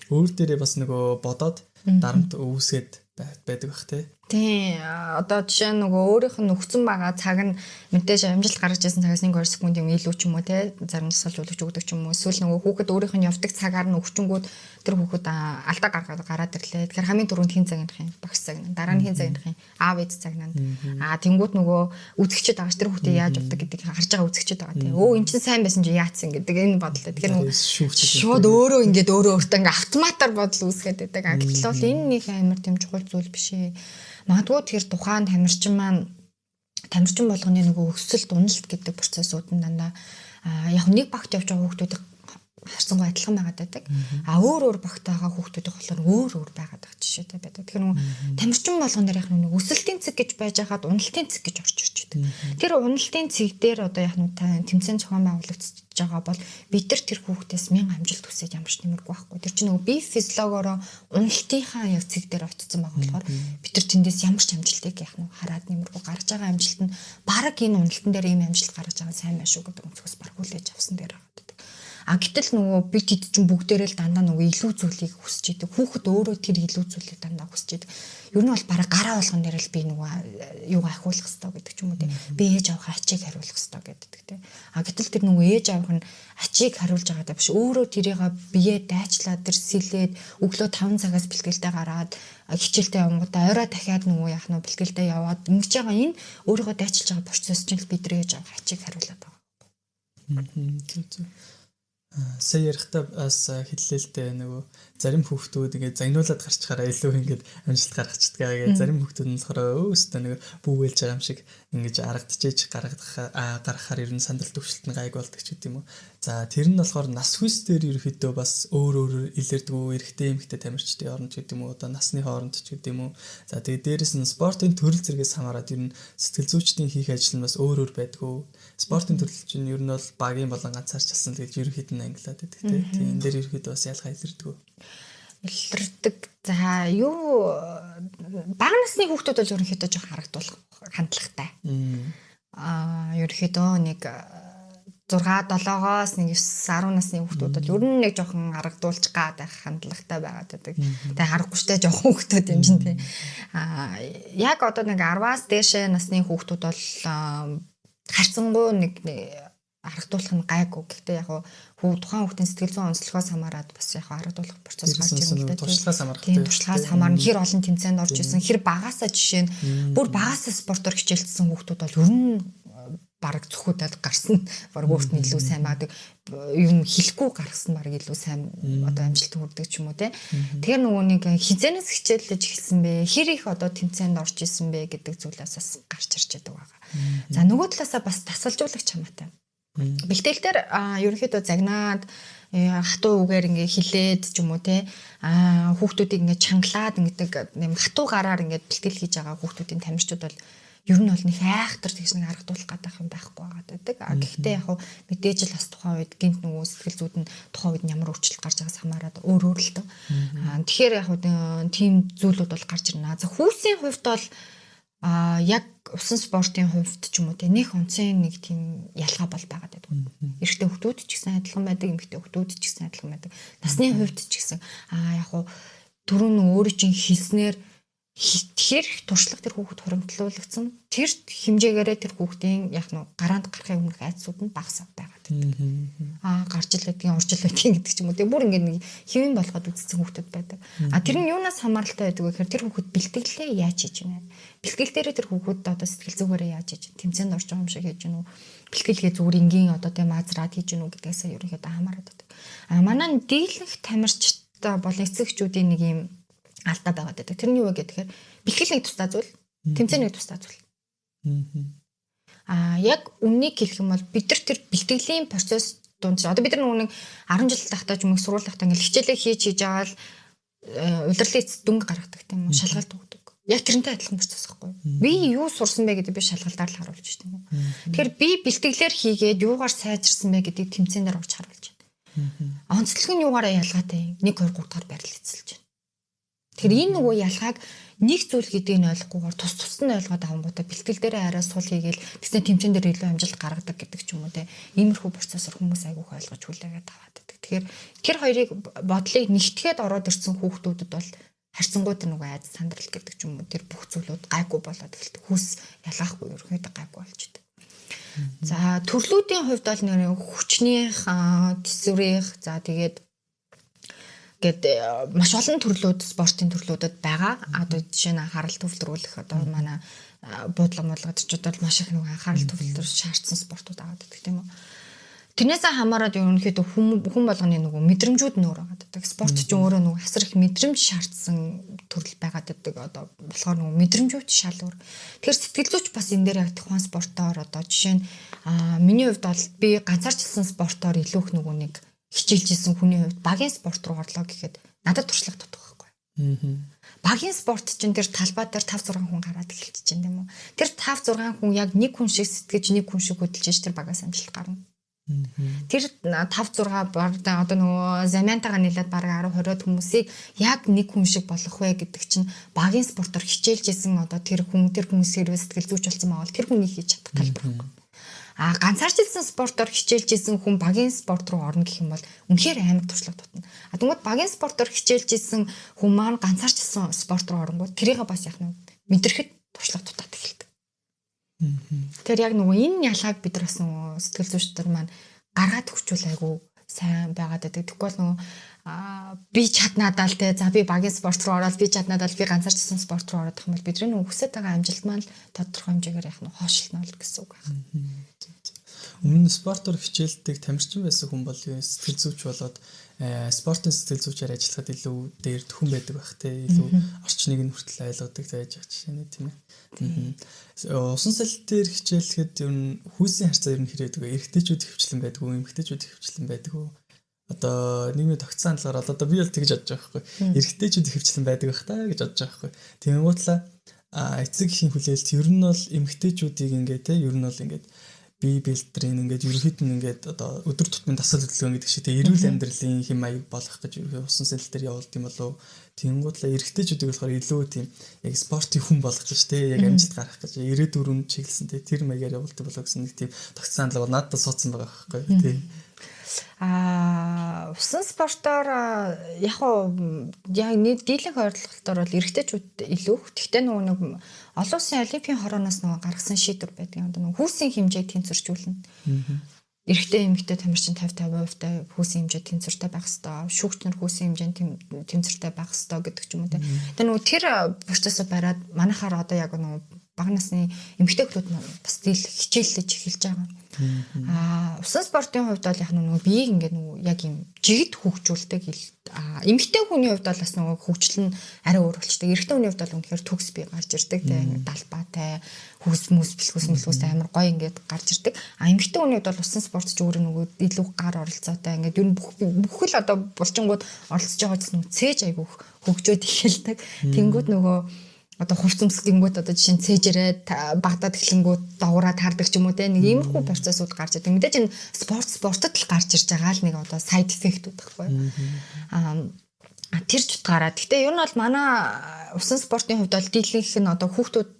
өөр дээрээ бас нөгөө бодоод дарамт үүсгээд байдаг бах те. Тий, одоо жишээ нь нөгөө өөрийнх нь нөхцөн байгаа цаг нь мэдээж амжилт гаргаж ирсэн цагаас 1-2 секунд юм илүү ч юм уу те зарим тасгалжуулагч өгдөг ч юм уу эсвэл нөгөө хүүхэд өөрийнх нь явдаг цагаар нь өвчнгүүд тэр хүүхэд алдаа гаргаад ирлээ. Тэгэхээр хамгийн түрүүнд хин цаг нөх юм багш цаг нь дараа нь хин цаг нөх юм аав ээж цаг нь тэнгууд нөгөө үзэгчд байгаа ш тэр хүүхдээ яаж авдаг гэдгийг харж байгаа үзэгчд байгаа те өө эн чинь сайн байсан чи яатсан гэдэг энэ бодлоо. Тэгэхээр нөгөө шууд өөрөө ингээд өөрөө өөртөө ингээд автоматар бодол үүсгээд байдаг. Гэтэл бол энэ нэг амар тийм чухал зүйл биш ээ. Магадгүй тэр тухайн тамирчин болгоны нөгөө өсөлт уналт гэдэг процессууд нь дандаа яг нэг багт явж байгаа хүүхдүүдийг харцангуй адилхан байгаад байдаг. Өөр багт байгаа хүүхдүүдийн болохоор өөр байгаад байгаа жишээтэй байдаг. Тэгэхээр нөгөө тамирчин болгон дээр яг нөгөө өсөлтийн цэг гэж байж хагаад уналтын цэг гэж орж ирж байдаг. Тэр уналтын цэг дээр одоо яг нөгөө тэмцээн зохион байгуулагдаж байгаа бол бид нар тэр хүүхдээс 1000 амжилт хүсэж ямар ч нэмэргүй байхгүй. Тэр чинь нөгөө бие физиологиороо уналтынхаа яг цэг дээр очсон байгаа болохоор бид нар тэндээс ямар ч амжилтыг яг нөгөө хараад нэмэргүй гарч байгаа амжилт нь баг энэ уналтан дээр ийм амжилт гаргаж байгаа сайн байна шүү гэдэг өнцгөөс баг хүлээж авсан дээр байгаа. Гэтэл нөгөө бид хэд ч бүгдээрээ л дандаа нөгөө илүү зүйлийг хүсэж идэг. Хүүхэд өөрөө тэр илүү зүйлийг дандаа хүсэж идэг. Ер нь бол бараг гараа болгон дээр л би нөгөө юугаа ахиулах хэрэгтэй гэдэг ч юм уу тийм. Би ээж авах ачийг хариулах хэрэгтэй гэдэг тийм. Гэтэл тэр нөгөө ээж авах нь ачийг хариулж байгаадаа биш. Өөрөө тэрийг бие дайчлаад тэр сэлээд өглөө 5 цагаас бэлтгэлтэй гараад хичээлтэй явангуудаа орой дахиад нөгөө яах нь бэлтгэлтэй яваад ингэж байгаа энэ өөрийгөө дайчилж байгаа процесс чинь л бид ээж авах ачийг хариулаад байгаа. Сая ярихтаа бас хэллээ л дээ нөгөө зарим хүүхдүүд ингээд загнуулаад гарчхаараа илүү ингээд амжилт гаргачихдаг гэж зарим хүүхдүүд нь болохоор өөстөө нэг бүүгэлж байгаа юм шиг ингэж аргадчихэж гаргахаар ер нь сандал төвшлт нь гайг болдог ч гэдэм үү. За тэр нь болохоор нас хүс дээр ерөөхдөө бас өөр илэрдэггүй эрэгтэй эмэгтэй тамирчдын хооронд ч гэдэм үү одоо насны хооронд ч гэдэм үү. За тэгээд дээрэс нь спортын төрөл зэрэгээс хамаарат ер нь сэтгэл зүйчдийн хийх ажил нь бас өөр байдгүй. Спортын төрөл чинь ер нь бол багийн болон ганцаарчлсан гэж ерөөхдөө англиад байдаг тийм. Тийм дээр ерөөхдөө бас ялгаа илэрдэггүй. Илэрдэг. За юу бага насны хүүхдүүд бол ерөнхийдөө жоох харагдуулах хандлагатай. Ерөнхийдөө нэг 6-7-оос нэг 9-10 насны хүүхдүүд бол ер нь нэг жоохон харагдуулж гад байх хандлагатай байгаад байдаг. Тэгээ харахгүй штэ жоохон хүүхдүүд юм чинь тийм. Яг одоо нэг 10-аас дээш насны хүүхдүүд бол харцангуй нэг харагдуулах нь гайгүй. Гэхдээ яг тухайн хүүхдийн сэтгэл зүйн онцлогоос хамаарат бас яг харагдуулах процесс гарч ирнэ л дээ. Туршлагаас хамаарах тийм. Туршлагаас хамаарна. Хэр олон тэмцээнд орж исэн, хэр багаасаа жишээ нь бүр багаасаа спортоор хичээлсэн хүүхдүүд бол ер нь бараг зөвхөдөл гарсан. Бараг өөрт нь илүү сайн байдаг. Юм хэлэхгүй гаргасан бараг илүү сайн одоо амжилт хүрдэг ч юм уу те. Тэгэхээр нөгөө нэг хизэнээс хичээллэж эхэлсэн бэ. Хэр их одоо тэмцээнд орж исэн бэ гэдэг зүйлээс бас гарч ирж байгаа байгаа. За нөгөө талаасаа бас тасалжуулагч хамаатай. Бэлтгэл дээр ерөнхийдөө загнаад хатуу үгээр ингээ хилээд ч юм уу те хүүхдүүдийг ингээ чангалаад ингээд нэм хатуу гараар ингээд бэлтгэл хийж байгаа хүүхдүүдийн тамирчид бол ер нь бол нэг айхтар тэгш нэг аргадуулах гадах юм байхгүй байгаа гэдэг. Гэхдээ яг мэдээж л бас тухайн үед гинт нөгөө сэтгэл зүйд нь тухайн үед ямар өөрчлөлт гарч байгаас хамаарат өөр л тоо. Тэгэхээр яг тийм зүйлүүд бол гарч ирнэ. За хүүсийн хувьд бол яг усан спортын хувьд ч юм уу те нэг онцын нэг тийм ялгаа бол байгаад байдаг. Эрэгтэй хүүхдүүд ч гэсэн адилхан байдаг, эмэгтэй хүүхдүүд ч гэсэн адилхан байдаг. Насны хувьд ч гэсэн яг түрүүн өөрөө чинь хэлснээр тэр туршлага тэр хүүхэд хуримтлуулагдсан. Тэр хэмжээгээрээ тэр хүүхдийн яг нь гараанд гарахын өмнөх айдсууд нь багасаад байгаа гэдэг. Гарч ил байдгийн, орж ил байдгийн гэдэг ч юм уу. Тэгээ бүр ингээд нэг хэвэн болгоод үзсэн хүүхдүүд байдаг. Тэр нь юунаас хамааралтай байдаг вэ гэхээр тэр хүүхэд бэлтгэлээ яаж хийж байна. Бэлтгэл дээрээ тэр хүүхэд одоо сэтгэл зүгээрээ яаж хийж, тэмцээнд орж байгаа юм шиг хийж гэнэ үү. Бэлтгэлгээ зүгээр энгийн одоо тийм азраад хийж гэнэ үү гэдгээсээ ерөнхийдөө хамаарат байдаг. Манай дийлэнх тамирчтай болон эцэгчүүдийн нэг юм алдаа байгаад байдаг. Тэр нь юу вэ гэхээр бэлтгэл нэг тусдаа зүйл, тэмцээн нэг тусдаа зүйл. Яг үннийг хэлэх юм бол бид нар тэр бэлтгэлийн процесс дунд одоо бид нар нэг 10 жил тахтаа ч юм уу сургууль тахтаа ингээл хичээлээ хийж байгаа л удирлын эцэст дүнг гаргадаг тийм үү, шалгалт өгдөг. Яг тэрнтэй адилхан процесс байхгүй юу? Би юу сурсан бэ гэдэг би шалгалтаар л харуулж байна тийм үү. Тэгэхээр би бэлтгэлээр хийгээд юугаар сайжирсан бэ гэдгийг тэмцээнээр орж харуулж байна. Онцлог нь юугаараа ялгаатай 1 2 3 дахь байрлал эзэлж байна. Тэгэхээр энэ нөгөө ялгааг нэг зүйл гэдгийг нь ойлгохгүйгээр тус нь ойлгоод авангуудаа бэлтгэл дээрээ арай сул хийгээл тэгсэн тэмцээн дээр илүү амжилт гаргадаг гэдэг ч юм уу те. Иймэрхүү процессор хүмүүс айгүйх ойлгож хүлээгээд аваад байдаг. Тэгэхээр тэр хоёрыг бодлыг нэгтгэхэд ороод ирсэн хүүхдүүдэд бол харьцангуйд нөгөө айц сандрал гэдэг ч юм уу тэр бүх зүйлүүд гайгүй болоод эхэлдэг. Хүс ялгаахгүй ерөөхдөө гайгүй болж идэг. За төрлүүдийн хувьд бол нэр хүчнийх, төсвөрийнх, за тэгээд гэдэг маш олон төрлүүд спортын төрлүүдэд байгаа. Одоо жишээ нь анхаарал төвлөрүүлэх одоо манай буудлага модлогодчуд бол маш их нэг анхаарал төвлөрөх шаардсан спортууд аваад байдаг тийм үү. Тэрнээс хамаарад ерөнхийдөө хүн болгоны нөгөө мэдрэмжүүд нөр байгаа гэдэг. Спорт ч өөрөө нөгөө асар их мэдрэмж шаардсан төрөл байгаад байдаг. Одоо болохоор нөгөө мэдрэмжүүд шал өөр. Тэгэхээр сэтгэл зүйч бас энэ дээр яг тухайн спортоор одоо жишээ нь миний хувьд бол би ганцаарчлсан спортоор илүү их нөгөө нэг хичээлжсэн хүний хувьд багийн спорт руу орлоо гэхэд надад туршлага тутах байхгүй. Багийн спорт чинь тэр талбай дээр 5 6 хүн гараад эхэлчихэж байна тийм үү. Тэр 5 6 хүн яг нэг хүн шиг сэтгэж нэг хүн шиг хөдөлж тэр багаас амжилт гарна. Тэр 5 6 баг одоо нөгөө замянтайгаа нийлээд баг 10 20 хүмүүсийг яг нэг хүн шиг болох вэ гэдэг чинь багийн спортоор хичээлжсэн одоо тэр хүмүүсээр сэтгэл зүйч болсон байгаа бол тэр хүний хийж чадах талбар байхгүй. Ганцаарчлсан спортоор хичээлжсэн хүн багийн спорт руу орно гэх юм бол үнэхээр амар туршлага тутна. Тэгмээд багийн спортоор хичээлжсэн хүн маань ганцаарчлсан спорт руу оронгууд тэрийг бас яг нэг мэдрэхэд туршлага дутаад эхэлдэг. Тэр яг нөгөө энэ ялгааг бид нар бас нөгөө сэтгэл зүйчдэр маань гаргаад өгчүүл айгу сайн байгаад байдаг. Тэгвэл нөгөө би чаднадаа л те за би багийн спорт руу ороод би чаднадаа л би ганцаарчлсан спорт руу орох юм бол бидний нөгөө хүсэж байгаа амжилт маань тодорхой хэмжээгээр яг нөгөө хоошлно гэсэн үг байна. Өмнө спортоор хичээлдэг тамирчин байсан хүн бол сэтгэл зүйч болоод спортын сэтгэл зүйчээр ажиллахад илүү дээр төхөн байдаг байх те илүү орчныг нь хүртэл ойлгодог байж байгаа жишээ нь тийм ээ. Усан салхи дээр хичээлэхэд ер нь хүйсийн харьцаа ер нь хэрэг байдаг. Эрэгтэйчүүд хөвчлэн байдаг уу, эмэгтэйчүүд хөвчлэн байдаг уу? Одоо нийгмийн тогтсон хандлагаар одоо би бол тэгж бодож байгаа байхгүй. Эрэгтэйчүүд хөвчлэн байдаг байх та гэж бодож байгаа байхгүй. Тэнгуутлаа эцэг эхийн хүлээлт ер нь бол эмэгтэйчүүдийг ингээд те ер нь бол ингээд бие бэлтрийн ингээд ерөнхийдөө ингээд одоо өдөр тутмын дасгал хөдөлгөөн гэдэг шиг тэгээ эрүүл амьдралын хэм маяг болох гэж усан салхи дээр явуулт юм болов. Тэнгуудлаа эрэгтэйчүүдийг болохоор илүү тийм яг спортын хүн болгох гэж те яг амжилт гаргах гэж ирээдүрэн чиглэсэн те тэр маягаар явуулдаг болов гэсэн нэг тийм тогтсон хандлага надад суудсан байгаа байхгүй тий. Усан спортоор яг нэг дийлэнх ойролцоолтоор бол эрэгтэйчүүд илүү. Гэхдээ нөгөө нэг олон улсын олимпийн хорооноос нөгөө гаргасан шийдвэр байдаг. Одоо нөгөө хүүсийн хэмжээг тэнцвэржүүлнэ. Эрэгтэй эмэгтэй тамирчин 50-50% хүүсийн хэмжээ тэнцвэртэй байх ёстой. Шүүгч нар хүүсийн хэмжээнд тэнцвэртэй байх ёстой гэдэг ч юм уу те. Тэгээ нөгөө тэр процессыг бариад манайхаар одоо яг нөгөө бага насны эмэгтэй хүмүүс бас дийл хичээллэж эхэлж байгаа. Усан спортын хувьд бол яг нөгөө биеийг ингээд нөгөө яг юм жигд хөгжүүлдэг. Эмэгтэй хүний хувьд бол бас нөгөө хөгжил нь арай өөр болчтой. Эрэгтэй хүний хувьд бол үнэхээр төгс бие гарч ирдэг те. Далбаатай хүс бэлхүүс амар гоё ингээд гарч ирдэг. Эмэгтэй хүний хувьд бол усан спорт ч өөр нөгөө илүү гар оролцоотой ингээд ер нь бүх л одоо булчингууд оролцож байгаа гэсэн нөгөө цээж айгүйх хөгжөөд эхэлдэг. Тэнгүүд нөгөө одоо хувц өмсгөнгүүд одоо жишээ нь цээжрээд багдаад эхлэнгүүд доограад хардаг ч юм уу те нэг иймэрхүү процессууд гарч ирдэг. Мэдээж энэ спортод л гарч ирж байгаа л нэг одоо сайд эффектүүд байхгүй. Тэр ч утгаараа. Гэхдээ ер нь бол манай усан спортын хувьд бол дийлэнх нь одоо хүүхдүүд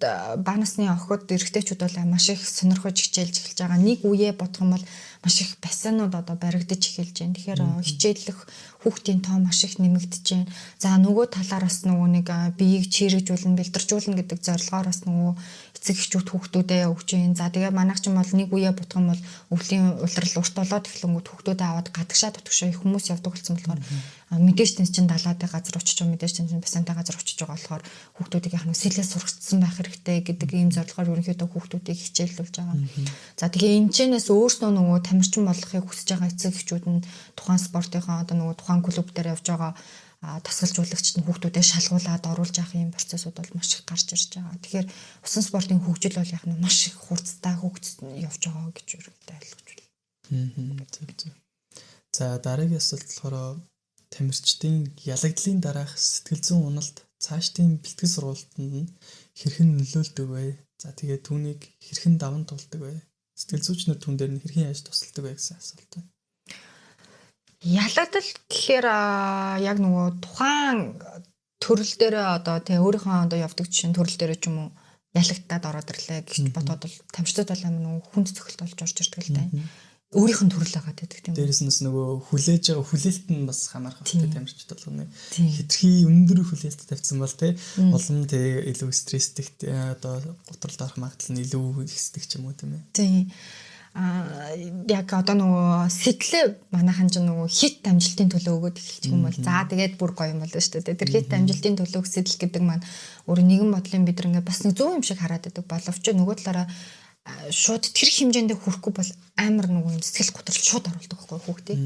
бага насны охид эрэгтэйчүүд бол маш их сонирхож хичээлж эхэлж байгаа. Нэг үеэ бодох юм бол маш их бассейнууд одоо баригдаж эхэлж байна. Тэгэхээр хичээллэх хүүхдийн тоо маш их нэмэгдэж байна. За нөгөө талаараас нөгөө нэг биеийг чирэгжүүлнэ, бэлтэржүүлнэ гэдэг зорилгоороос нөгөө эцэг эхчүүд хүүхдүүдээ өгч байна. За тэгээ манайх ч юм бол нэг үе бодох юм бол өвлийн улирал урт болоод эхлэнгүүт хүүхдүүдээ аваад гадагшаа дотгошоо их хүмүүс явдаг болсон болохоор мэдээж тэн чинь далаатай газар очиж байгаа, мэдээж тэн чинь бассейнтай газар очиж байгаа болохоор хүүхдүүдийг яг нэг сэлээ сургацсан байх хэрэгтэй гэдэг ийм зорилгоор ерөнхийдөө хүүхдүүдийг хичээллүүлж байгаа. За тэгээ энэ чэнэс өөрснөө нөгөө тамирчин болохыг хүсэж байгаа эцэг эхчүүд нь тухайн спортынхаа одоо нөгөө тухайн клуб дээр явж байгаа тасгалжуулагчид нь хүүхдүүдээ шалгуулад оруулж явах юм процессууд бол маш их гарч ирж байгаа. Тэгэхээр усан спортын хөгжил бол яг нь маш их хурцтай хөгжиж явж байгаа гэж ерөнхийдөө ойлгож байна. За дараагийн асуулт болохоор тамирчдын ялагдлын дараах сэтгэл зүйн уналт цаашдын бэлтгэл сургалтанд нь хэрхэн нөлөөлдөг вэ? За тэгээд түүнийг хэрхэн даван туулдаг вэ? Сэтгэл зүйчнүүд түн дээр нь хэрхэн яаж тусалдаг вэ гэсэн асуулт байна. Ялагдал гэхээр яг нөгөө тухайн төрөл дээр одоо тэг өөрийнхөө одоо явдаг жишээ төрөл дээр ч юм уу ялагдтаад ороод ирлээ гэж бодоод бол тамирчдад бол амар нөгөө хүнд цохилт болж орж ирдэг л дээ. Өөрийнх нь төрөл байгаа гэдэг тийм үү. Дээрээс нь нөгөө хүлээж байгаа хүлээлт нь бас хамаарх хэрэгтэй тамирчид болгоно. Хитрхи өндөр хүлээлт тавьсан бол те улам тэг илүү стресстэй одоо готролд орох магадлал нь илүү ихсдэг ч юм уу тийм ээ. Тийм. Яг одоо нөгөө сэтлээ манайхан ч нөгөө хит амжилтын төлөө өгөөд эхэлчих юм бол за тэгээд бүр гоё юм болно шүү дээ. Тэр хит амжилтын төлөө сэтэл гэдэг маань өөрөө нэгэн бодлын бид ингээ бас нэг зөв юм шиг хараад байдаг боловч нөгөө талаараа шууд тэр хэмжээнд хүрэхгүй бол амар нөгөө юм сэтгэл готрол шууд оруулдаг байхгүй хүүхдээ.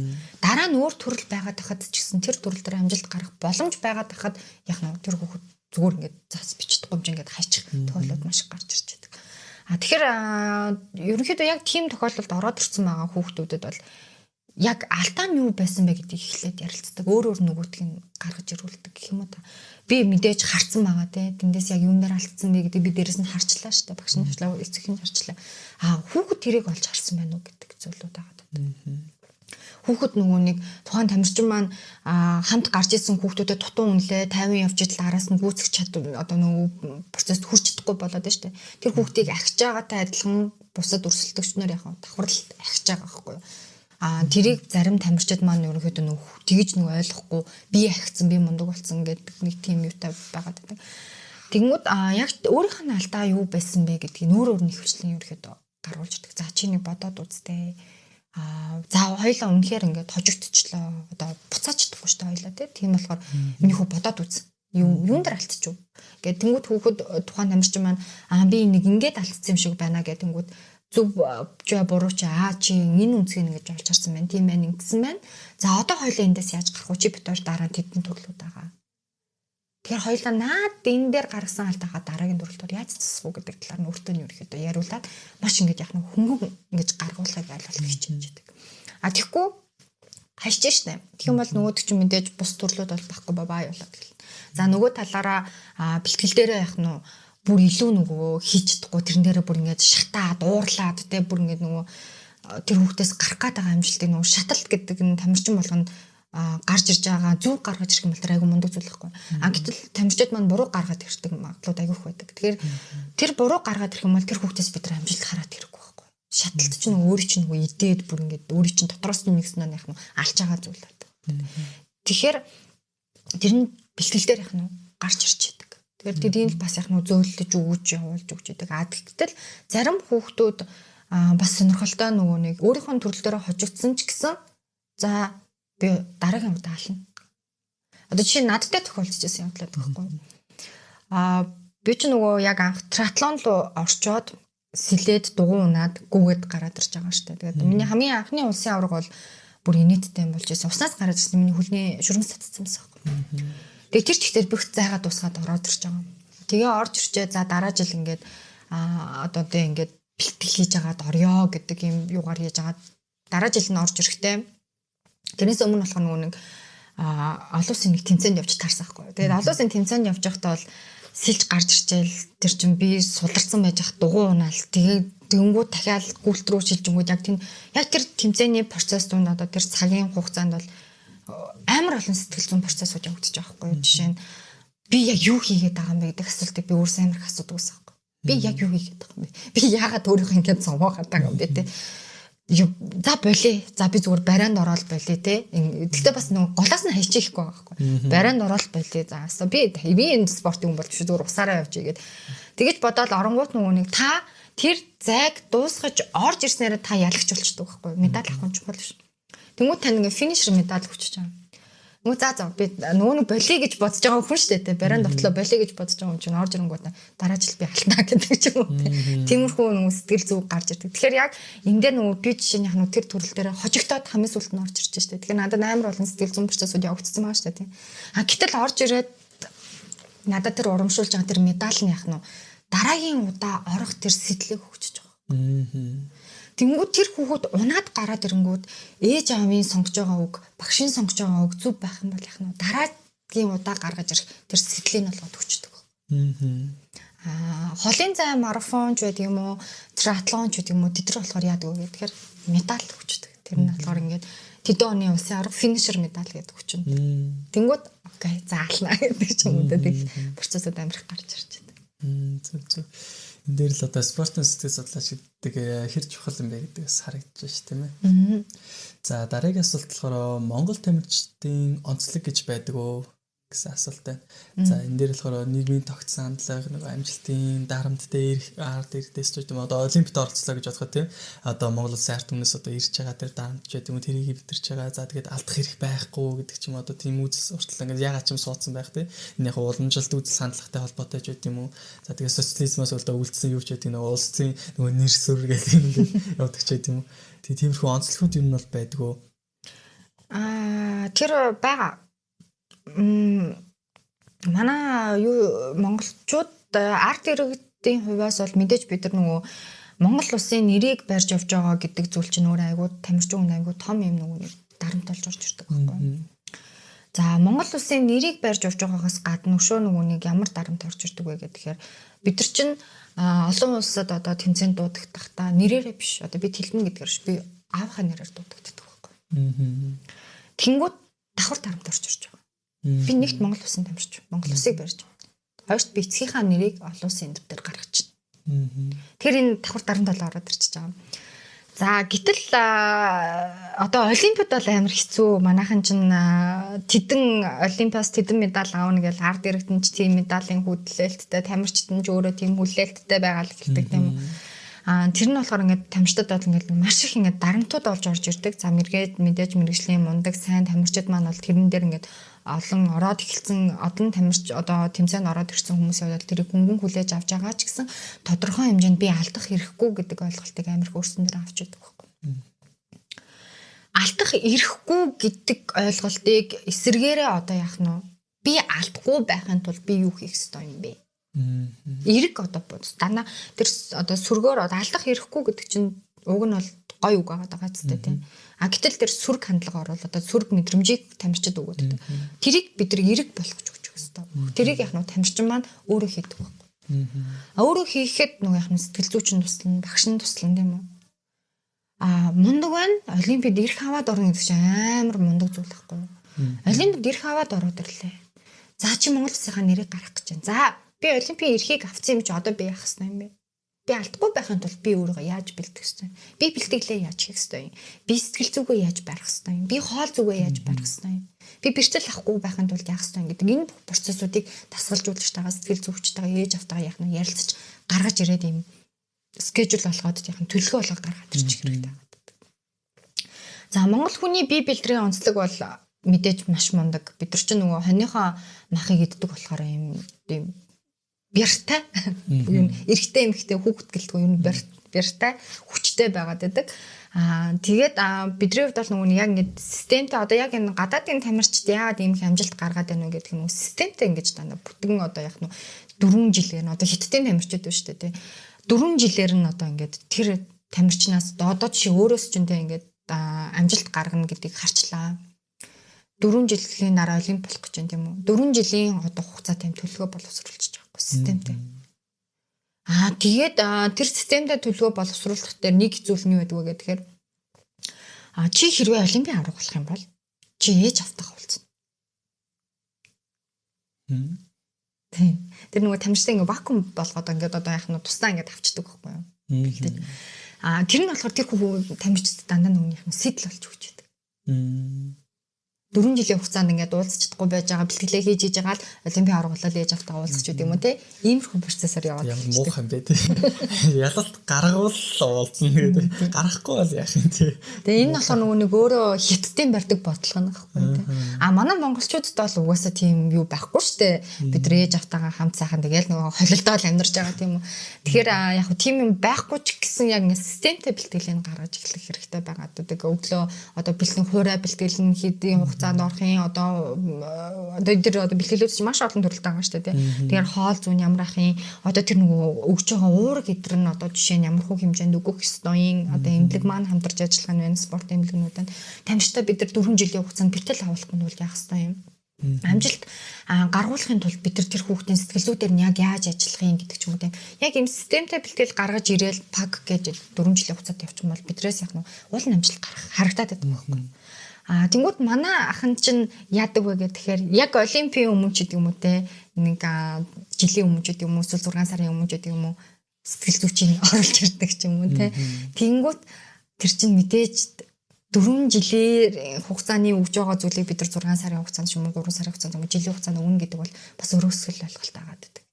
Дараа нь өөр төрөл байгаад хахад ч гэсэн тэр төрөл дээр амжилт гарах боломж байгаад хахад яг нөгөө тэр хүүхэд зүгээр ингээ зас бичдэг гомж ингээ хайчих тохиолдол маш их гарч ирж байдаг. Тэгэхээр ерөнхийдөө яг тийм тохиолдолд ороод ирсэн байгаа хүүхдүүдэд бол яг алдаа нь юу байсан бэ гэдгийг эхлээд ярилцдаг. Өөр нөгөөтг нь гаргаж ирүүлдэг гэх юм уу та. Би мэдээж харсан байгаа те. Тэндээс яг юунаар алдсан бэ гэдэг би дээрэс нь харчлаа шүү дээ. Багш нь харчлаа, эцэг нь харчлаа. Хүүхэд тэрийг олж харсан байна уу гэдэг зүйлүүд байгаа. Хүүхэд нөгөө нэг тухайн тамирчин маань хамт гарч исэн хүүхдүүдэд тутун үнэлээ 50 явж идэл араас нь гүйцэх чадвар одоо нөгөө процесс хүрч чадахгүй болоод байна шүү дээ. Тэр хүүхдийг ахиж байгаатай адилхан бусад өрсөлдөгчнөр яг давхарлалт ахиж байгаа байхгүй юу. Тэрийг зарим тамирчид маань ерөнхийдөө нөгөө тэгж нөгөө ойлгохгүй би ахицсан би мундаг болсон гэдэг нэг тийм юутай байгаад байдаг. Тэгмүүд яг өөрийнх нь алдаа юу байсан бэ гэдгийг өөр нь хөвчлэн ерөнхийдөө гаруулж ирдэг. За чи нэг бодоод үзтээ. За хоёлаа үнэхээр ингээд хожигдчихлоо. Одоо буцаач чадахгүй шүү дээ хоёлаа тийм болохоор энийхүү бодоод үз. Юун дээр алдчих вэ? Ингээд тэнгууд хүүхэд тухайн тамирчин маань би нэг ингээд алдсан юм шиг байна гэдэг тэнгууд зөв буруу чи чи энэ үнцгийг ингэж олж харсан байна. Тийм байна ингэсэн байна. За одоо хоёлаа эндээс яаж гарах вэ? Чи бид хоёр дараа тэдэн төрлүүд байгаа. Тэгэхээр хоёлаа наад энэ дээр гаргасан алдаагаа дараагийн төрлөөр яаж засах вэ гэдэг талаар нь өөртөө нь ерөөхдөө яриулаад маш ингэж яг нэг хөнгөн ингэж гаргуулахыг айлуулах хичээж байдаг. Тэгэхгүй хайж штэ. Тэгэх юм бол нөгөөд чинь мэдээж бус төрлүүд бол байхгүй баа явуулаад гэл. За нөгөө талаараа бэлтгэл дээрээ яг нь бүр илүү нөгөө хийж чадахгүй тэрэн дээрээ бүр ингэж шатаад уурлаад те бүр ингэж нөгөө тэр хүүхдээс гарах гээд байгаа амжилтыг нөгөө шаталт гэдэг нь тамирчин болгоно гарч ирж байгаа зүг гаргаж ирэх юм бол айгүй мундаг зүйл байхгүй. Гэтэл тамирчид маань буруу гаргаад ирдэг магадлууд айгүйх байдаг. Тэгэхээр тэр буруу гаргаад ирэх юм бол тэр хүүхдээс бид нар амжилт хараад ирэхгүй байхгүй. Шаталт чинь нөгөө өөрийн чинь нөгөө идээд бүр ингэж өөрийн чинь дотроос нь нэгснээр яг нь алж байгаа зүйл байдаг. Тэгэхээр тэр нь бэлтгэл дээр яг нь гарч ирж байдаг. Тэгэхээр тэрийг бас яг нь зөөлөж өгч явуулж өгч байдаг. Гэтэл зарим хүүхдүүд бас сонирхолтой нөгөө нэг өөрийнхөө төрөл дээр хожигдсан ч гэсэн за би дараагийн удаа ална. Одоо жишээ нь надтай тохиолдож байсан юм талаад байхгүй. Би ч нөгөө яг анх триатлон руу орчоод сэлээд дугуй унаад гүгээд гараад ирж байгаа шүү дээ. Тэгээд миний хамгийн анхны улсын аварга бол бүр инээдтэй юм болж байсан. Уснаас гараад ирсэн миний хөлний шүрмэс татсан байсан байхгүй. Тэгээд тэр чигтэр бүх зайгаа дуусгаад ороод ирж байгаа. Тэгээ орж ирчээ за дараа жил ингээд одоо тэ ингээд бэлтгэл хийж агаад орё гэдэг юм юугаар хийж агаад дараа жил нь орж ирэхтэй. Тэрнээс өмнө болох нөгөө нэг олон улсын нэг тэмцээнд явж таарсан байхгүй. Тэгээд олон улсын тэмцээнд явж байхдаа бол сэлж гарч ирчээл тэр чинь би сударсан байж хат дугуй унаал тэгээд дөнгүүд дахиад гүйлт рүү шилжингүүд яг тэр тэмцээний процесс донд одоо тэр цагийн хугацаанд бол амар олон сэтгэл зүйн процессууд явагдаж байгаа байхгүй. Жишээ нь би яг юу хийгээд байгаа юм бэ гэдэг асуултыг би өөрөөсөө амар их асуудаг байсан байхгүй. Би яг юу хийгээд байгаа юм бэ? Би яагаад өөрийнхөө ингэж зовоогоод байгаа юм бэ те? За болий. За би зүгээр барианд ороод болий те. Гэхдээ бас нөгөө голоос нь хайчихгүй байгаа байхгүй. Барианд ороод болий. За би энэ спортын хүн бол биш зүгээр усаараа явж игээд. Тэгэж бодоод оронгууд нөгөө нэг та тэр зайг дуусгаж орж ирснээр та ялагч болчихдог байхгүй. Медаль авах нь чухал биш. Тэнгүүд тань ингээ финишер медаль өгч чагаа. Нөгөө за би нөгөө болий гэж бодож байгаа хүн шүү дээ. Барианд ортлоо болий гэж бодож байгаа хүн чинь орж ирэнгүүт дараа жил би алтнаа гэдэг ч юм уу. Тиймэрхүү нөгөө сэтгэл зүг гарч ирдэг. Тэгэхээр яг энэ дээр нөгөө би жишээнийх нь тэр төрөл дээр хожигдоод хамгийн сүлд нь орж ирж штэ. Тэгэхээр надад амар болон сэтгэл зүйн процессыг явагдсан байгаа штэ тийм. Гэтэл орж ирээд надад тэр урамшуулж байгаа тэр медаль нь яах нь дараагийн удаа орох тэр сэтлийг өгч байгаа. Тэнгүүд тэр хүүхэд унаад гараад ирэнгүүд ээж аавын сонгож байгаа үг, багшийн сонгож байгаа үг зүв байх юм бол яах нь дараагийн удаа гаргаж ирэх тэр сэтгэлийг нь болгоод өгчдөг. Холын зай марафонч байдаг юм уу, триатлонч байдаг юм уу, тэд нар болохоор яадаг вэ гэхээр медаль өгчдөг. Тэр нь болохоор ингээд тэдэн оны улсын арга финишер медаль гэдэг өгчнө. Тэнгүүд окей заална гэдэг ч юм уу тийм процессыг амирх гарч ирж байна. Зөв. Энд дээр л одоо спортын сэтгэл судлаач гэдэг хэр чухал юм бэ гэдэгс харагдаж байна тийм ээ. За дараагийн асуулт болохоор Монгол тамирчдын онцлог гэж байдаг уу гэсэн асуулт байна. За энэ дээр болохоор нийгмийн тогтсон хандлага, нэг амжилтын дарамттай ард ирдээс ч юм одоо олимпиад оролцлоо гэж бодоход тийм одоо Монгол улсын ард түмнээс одоо ирж байгаа тэр дарамтч гэдэг юм тэрийг битэрч байгаа. За тэгээд алдах хэрэг байхгүй гэдэг ч юм одоо тийм үзэл суртал ингээд ягаад ч юм суудсан байх тийм энэ яг уламжлалт үзэл хандлагатай холбоотой ч гэдэг юм уу. За тэгээд социализмоос одоо үлдсэн юу ч гэдэг нэг улсын нөгөө нэр сүр гэдэг ингээд явдаг ч гэдэг юм уу. Тэгээд тиймэрхүү онцлогуд юм бол байдаг уу? Тэр байгаа. Манай монголчууд арт иргэдийн хувьас бол мэдээж бид нар нөгөө Монгол улсын нэрийг барьж явж байгаа гэдэг зүйл чинь өөр айгуу тамирчин хүн айгуу том юм нөгөө дарамт болж орж ирдэг байхгүй. За Монгол улсын нэрийг барьж явж байгаагаас гадна өшөө нөгөө нэг ямар дарамт орж ирдэг вэ гэхээр бид нар чинь олон улсад одоо тэмцээнд дуудагдахтаа нэрээрээ биш одоо би тэлмэн гэдгээр ш би аавынхаа нэрээр дуудагддаг байхгүй. Тэнгүүд давхар дарамт орж ирж байгаа. Би нэгт Монгол улсын тамирч. Монгол улсыг барьж байна. Хоёрт би эцгийнхаа нэрийг олон улсын дэвтэр гаргаж байна. Тэгэхээр энэ давхар дарамт бол ороод ирчихэж байгаа. За гэтэл одоо олимпиад бол амар хэцүү. Манайхан чинь тэдэн олимпиас тэдэн медаль аавна гэж ард иргэдэн ч тийм медалийн хөдлөлттэй, тамирчид нь ч өөрөө тийм хүлээлттэй байгаа л хэлдэг тийм үү. Тэр нь болохоор ингээд тамирчдад бол ингээд маш их ингээд дарамтууд олж орж ирдэг. За мэдээж мэрэгжлийн мундаг сайн тамирчид маань бол тэрэн дээр ингээд олон ороод эхэлсэн одон тамирч одоо тэмцээнд ороод ирсэн хүмүүсийн хувьд тэрийг хөнгөн хүлээж авч байгаа ч гэсэн тодорхой хэмжээнд би алдах хэрэггүй гэдэг ойлголтыг амар их өөрсөн дээр авч идэг байхгүй. Алдах эрхгүй гэдэг ойлголтыг эсэргээрээ одоо яах нь би алдахгүй байхын тулд би юу хийх ёстой юм бэ? Эрэг одоо дана тэр одоо сүргээр алдах эрхгүй гэдэг чинь уг нь бол гой үг байгаа ч тийм. Гэтэл тэр сүрг хандлага орвол одоо сүрг мэдрэмжийг тамирчид өгөөд гэдэг. Тэрийг бид нар эрэг болгож өгч өстой. Тэрийг яг нь тамирчин маань өөрөө хийдэг байхгүй. Өөрөө хийхэд нөгөө яг нь сэтгэл зүйчин туслана, багш нь туслана тийм үү? Мундаг байна. Олимпиад ирэх аваад орно гэдэг чинь амар мундаг зүйл байхгүй юу? Олимпиад ирэх аваад ороод ирлээ. За чи Монгол улсынхаа нэрийг гаргах гэж байна. За би олимпийн эрхийг авсан юм чи одоо би яах ёстой юм бэ? Би алдахгүй байхын тулд би өөрийгөө яаж бэлдэх ёстой юм? Би бэлтгэлээ яаж хийх ёстой юм? Би сэтгэл зүгээ яаж барих ёстой юм? Би хоол зүгээ яаж барих ёстой юм? Би бэртэл авахгүй байхын тулд яах ёстой юм гэдэг энэ процессуудыг дасгалжуулагч тагаа сэтгэл зүйчтэйгээ ээж автайгаа яах нь ярилцаж гаргаж ирээд юм скежюл болгоод яах нь төлөвлөгөө болгоод гаргаад ирчих хэрэгтэй байна. За Монгол хүний бие бэлтрийн онцлог бол мэдээж маш мундаг. Бид нар ч нөгөө хоньныхоо махыг иддэг болохоор юм бяртай юм эрэгтэй эмэгтэй хүүхэд гэлтгүй юм бяртай хүчтэй байгаад байдаг. Тэгээд бидний хувьд бол нөгөө яг ингээд системтэй одоо яг энэ гадаадын тамирчид яагаад ийм их амжилт гаргаад байна вэ гэдэг нь системтэй ингэж дандаа бүтгэн одоо яг нь 4 жилээр нь одоо хиттийн тамирчид байна шүү дээ тий. 4 жилээр нь одоо ингээд тэр тамирчнаас одоо жишээ өөрөөс ч үнтэй ингээд амжилт гаргана гэдгийг харчлаа. 4 жилийн дараа олимп болох гэж байна тийм үү? 4 жилийн одоо хугацаатай төлөвлөгөө боловсруулчих жоохгүй системтэй. Тэгээд тэр системтэй төлөвлөгөө боловсруулах дээр нэг зүйл нь юу гэдэг вэ гэхээр чи хэрвээ олимпийн авраг болох юм бол чи ээж автах болсон. Тэр нөгөө тамирчтай ингээ вакуум болгоод ингээд одоо яах нь тусдаа ингээд авчдаг байхгүй юу? Тэр нь болохоор тэр хүүхэд тамирчид дандаа нөгөөнийх нь сэтэл болж өгч байдаг. 4 жилийн хугацаанд ингээд уулзч чадахгүй байж байгаа бэлтгэлээ хийж иж байгаа л олимпийн аврагуулал ээж автаа уулзч гэдэг юм уу те. Иймэрхүү процессор яваад байна. Ямар муухай юм бэ те. Ялалт гаргавал уулзна гэдэг. Гарахгүй бол яах юм те. Тэгээ энэ болохоор нөгөө нэг өөрөө хятадын барьдаг бодлого нь байхгүй те. Манай монголчуудад бол угаасаа тийм юу байхгүй штэ. Бид ээж автаагаа хамт сайхан тэгээл нөгөө холилдоод амьдарч байгаа тийм үү. Тэгэхээр яг тийм юм байхгүй ч гэсэн яг ингээд системтэй бэлтгэлийг гаргаж эхлэх хэрэгтэй байгаа. Тэгээ өглөө одоо бэлтгэн хуурай бэлтгэл нь хийдийн хугацаанд орохын одоо тэр одоо бэлтгэлүүд чинь маш олон төрөлтэй байгаа шүү дээ. Тэгэхээр хоол зүүн ямар ахын одоо тэр нөгөө өгж байгаа уураг эдэр нь одоо жишээ нь ямар хөө хэмжээнд өгөх ёстойн одоо эмнэлэг маань хамтарч ажиллах нь байна спорт эмнэлэгнүүдэд тамирчтай бид нар 4 жилийн хугацаанд бэлтгэл авах нь бол яах ёстой юм. Амжилт гаргуулахын тулд бид нар тэр хүүхдийн сэтгэл зүйдээр нь яг яаж ажиллах юм гэдэг ч юм уу тийм. Яг юм системтэй бэлтгэл гаргаж ирээл пак гэж 4 жилийн хугацаанд явчих юм бол бидрээс яг нь уул амжилт гарах харагдаад байдаг байхгүй. Тэнгүүд манай ахын чинь яадаг вэ гэхээр яг олимпийн өмнө ч гэдэг юм уу те нэг жилийн өмнө ч гэдэг юм уу эсвэл 6 сарын өмнө ч гэдэг юм уу сэтгэл зүйчийг оруулж ирдэг ч юм уу те. Тэнгүүд тэр чинь мэдээж 4 жилийн хугацааны өгж байгаа зүйлийг бид нар 6 сарын хугацаанд ч юм уу 3 сарын хугацаанд юм уу жилийн хугацаанд өгнө гэдэг бол бас өрөөсгөл ойлголт агаад байдаг.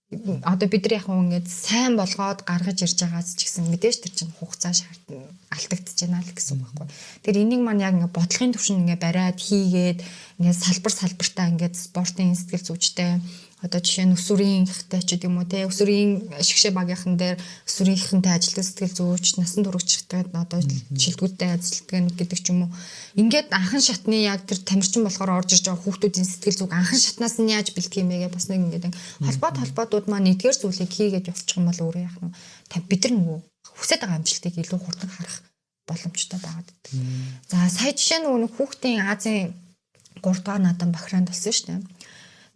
Одоо бид нар яг ингээд сайн болгоод гаргаж ирж байгаас ч гэсэн мэдээж тэр чинь хугацаа шаардна алдагдчихж байна л гэсэн үг байхгүй. Тэр энийг маань яг ингээд бодлогын түвшинд ингээд бариад хийгээд ингээд салбартаа ингээд спортын сэтгэл зүйчтэй одоо жишээ нь өсвөрийн ихтэй ч гэдэг юм уу те өсвөрийн шигшээ багийнхан дээр өсвөрийнхэнтэй ажилтг сэтгэл зүйч насан туршигчтай одоо шилдэгүүдтэй ажилтдаг гэдэг ч юм уу ингээд анхан шатны яг тэр тамирчин болохоор орж ирж байгаа хүүхдүүдийн сэтгэл зүг анхан шатнаас нь яаж бэлтгэх юм бэ гэж бас нэг ингээд холбоотууд маань эдгээр зүйлийг хийгээд явчих юм бол өөрөө яах нь бид нар нөгөө хүсэж байгаа амжилтыг илүү хурдан харах боломжтой байгаад байдаг. За сая жишээ нөгөө хүүхдийн Азийн 3 дахь наадам Бахрейнд болсон шүү дээ.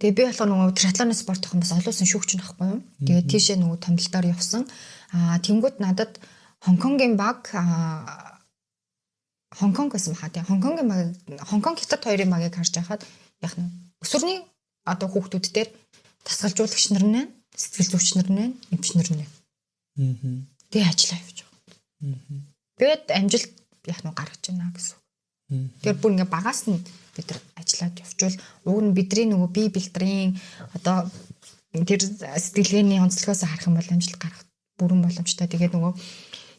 Тэгээ би болохоор нөгөө триатлоны спортын бас олуулсан шүүгч нь байхгүй юу. Тэгээ тийшээ нөгөө томилтоор явсан. Тэнгүүд надад Хонконгийн баг Хонконг гэсэн баха тийм. Хонконг Хятад хоёрын багийг харж байхад яг нь өсвөрний одоо хүүхдүүд дээр тасгалжуулагч нар нэ, сэтгэл зүйч нар нэ, эмч нар нэ. Тэгээ ажиллаа явж байгаа. Тэгээд амжилт яг нь гаргаж байна гэсэн. Тэгэхээр бүр ингээ багаас нь бид нар ажиллаад явжвал уг нь бидний нөгөө бие бэлтрийн одоо тэр сэтгэлгээний онцлогоос харах юм бол амжилт гарах бүрэн боломжтой. Тэгээд нөгөө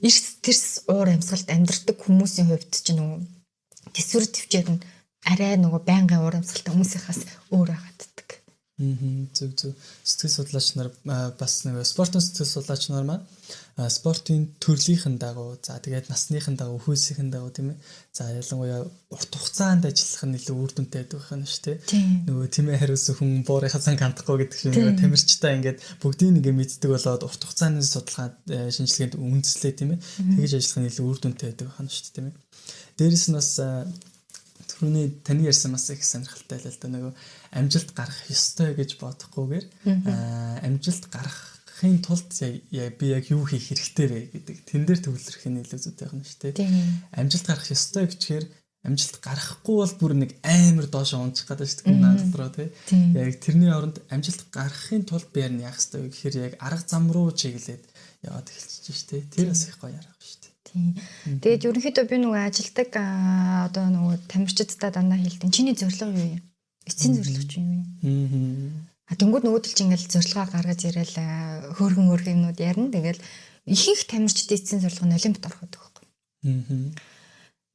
эрс тэрс уур амьсгалд амьдрдаг хүмүүсийн хувьд ч нөгөө төсвөр төвчээр нь арай нөгөө байнгын уур амьсгалтай хүмүүсийнхээс өөр байгааддаг. Зөв сэтгэл судлаач нар бас нэг спортын сэтгэл судлаач нар маань спортын төрлийнхэн дагуу за тэгээд насныхын дагуу хүйсийнхэн дагуу тийм ээ за ялангуяа урт хугацаанд ажиллах нь илүү үр дүнтэй байдаг юм шүү дээ нөгөө тийм ээ хариусан хүн буурынхаа цанг хандахгүй гэдэг шиг нөгөө тамирчтай ингээд бүгдийг нэг мэддэг болоод урт хугацааны судалгаа шинжилгээнд үндэслээ тийм ээ тэгэж ажиллах нь илүү үр дүнтэй байдаг юм шүү дээ тийм ээ дээрэс нь бас түрүүний таны ярьсан бас их сонирхолтой л да нөгөө амжилт гарах ёстой гэж бодохгүйгээр амжилт гарахын тулд би яг юу хийх хэрэгтэй вэ гэдэг тэн дээр төвлөрөх нь илүү зүйтэй байна шүү дээ. Амжилт гарах ёстой гэхээр амжилт гарахгүй бол бүр нэг амар доошоо унчих гэдэг шүү дээ наадлроо тий. Яг тэрний оронд амжилт гарахын тулд би яах ёстой вэ гэхээр яг арга зам руу чиглээд яваад эхэлчихэж шүү дээ. Тэр бас их гоё арга шүү дээ. Тэгээд ерөнхийдөө би нөгөө ажилдаг одоо нөгөө тамирчидтай дандаа хэлдэг. Чиний зорилго юу юм? Эцсийн зорилго ч юм. Тэнгүүд нөгөөдөл чинь ингээл зорилгоо гаргаж ирээл хөөргөн юмнууд ярина. Тэгэл ихэнх тамирчдын эцсийн зорилго нь олимпиад орох гэдэг байхгүй.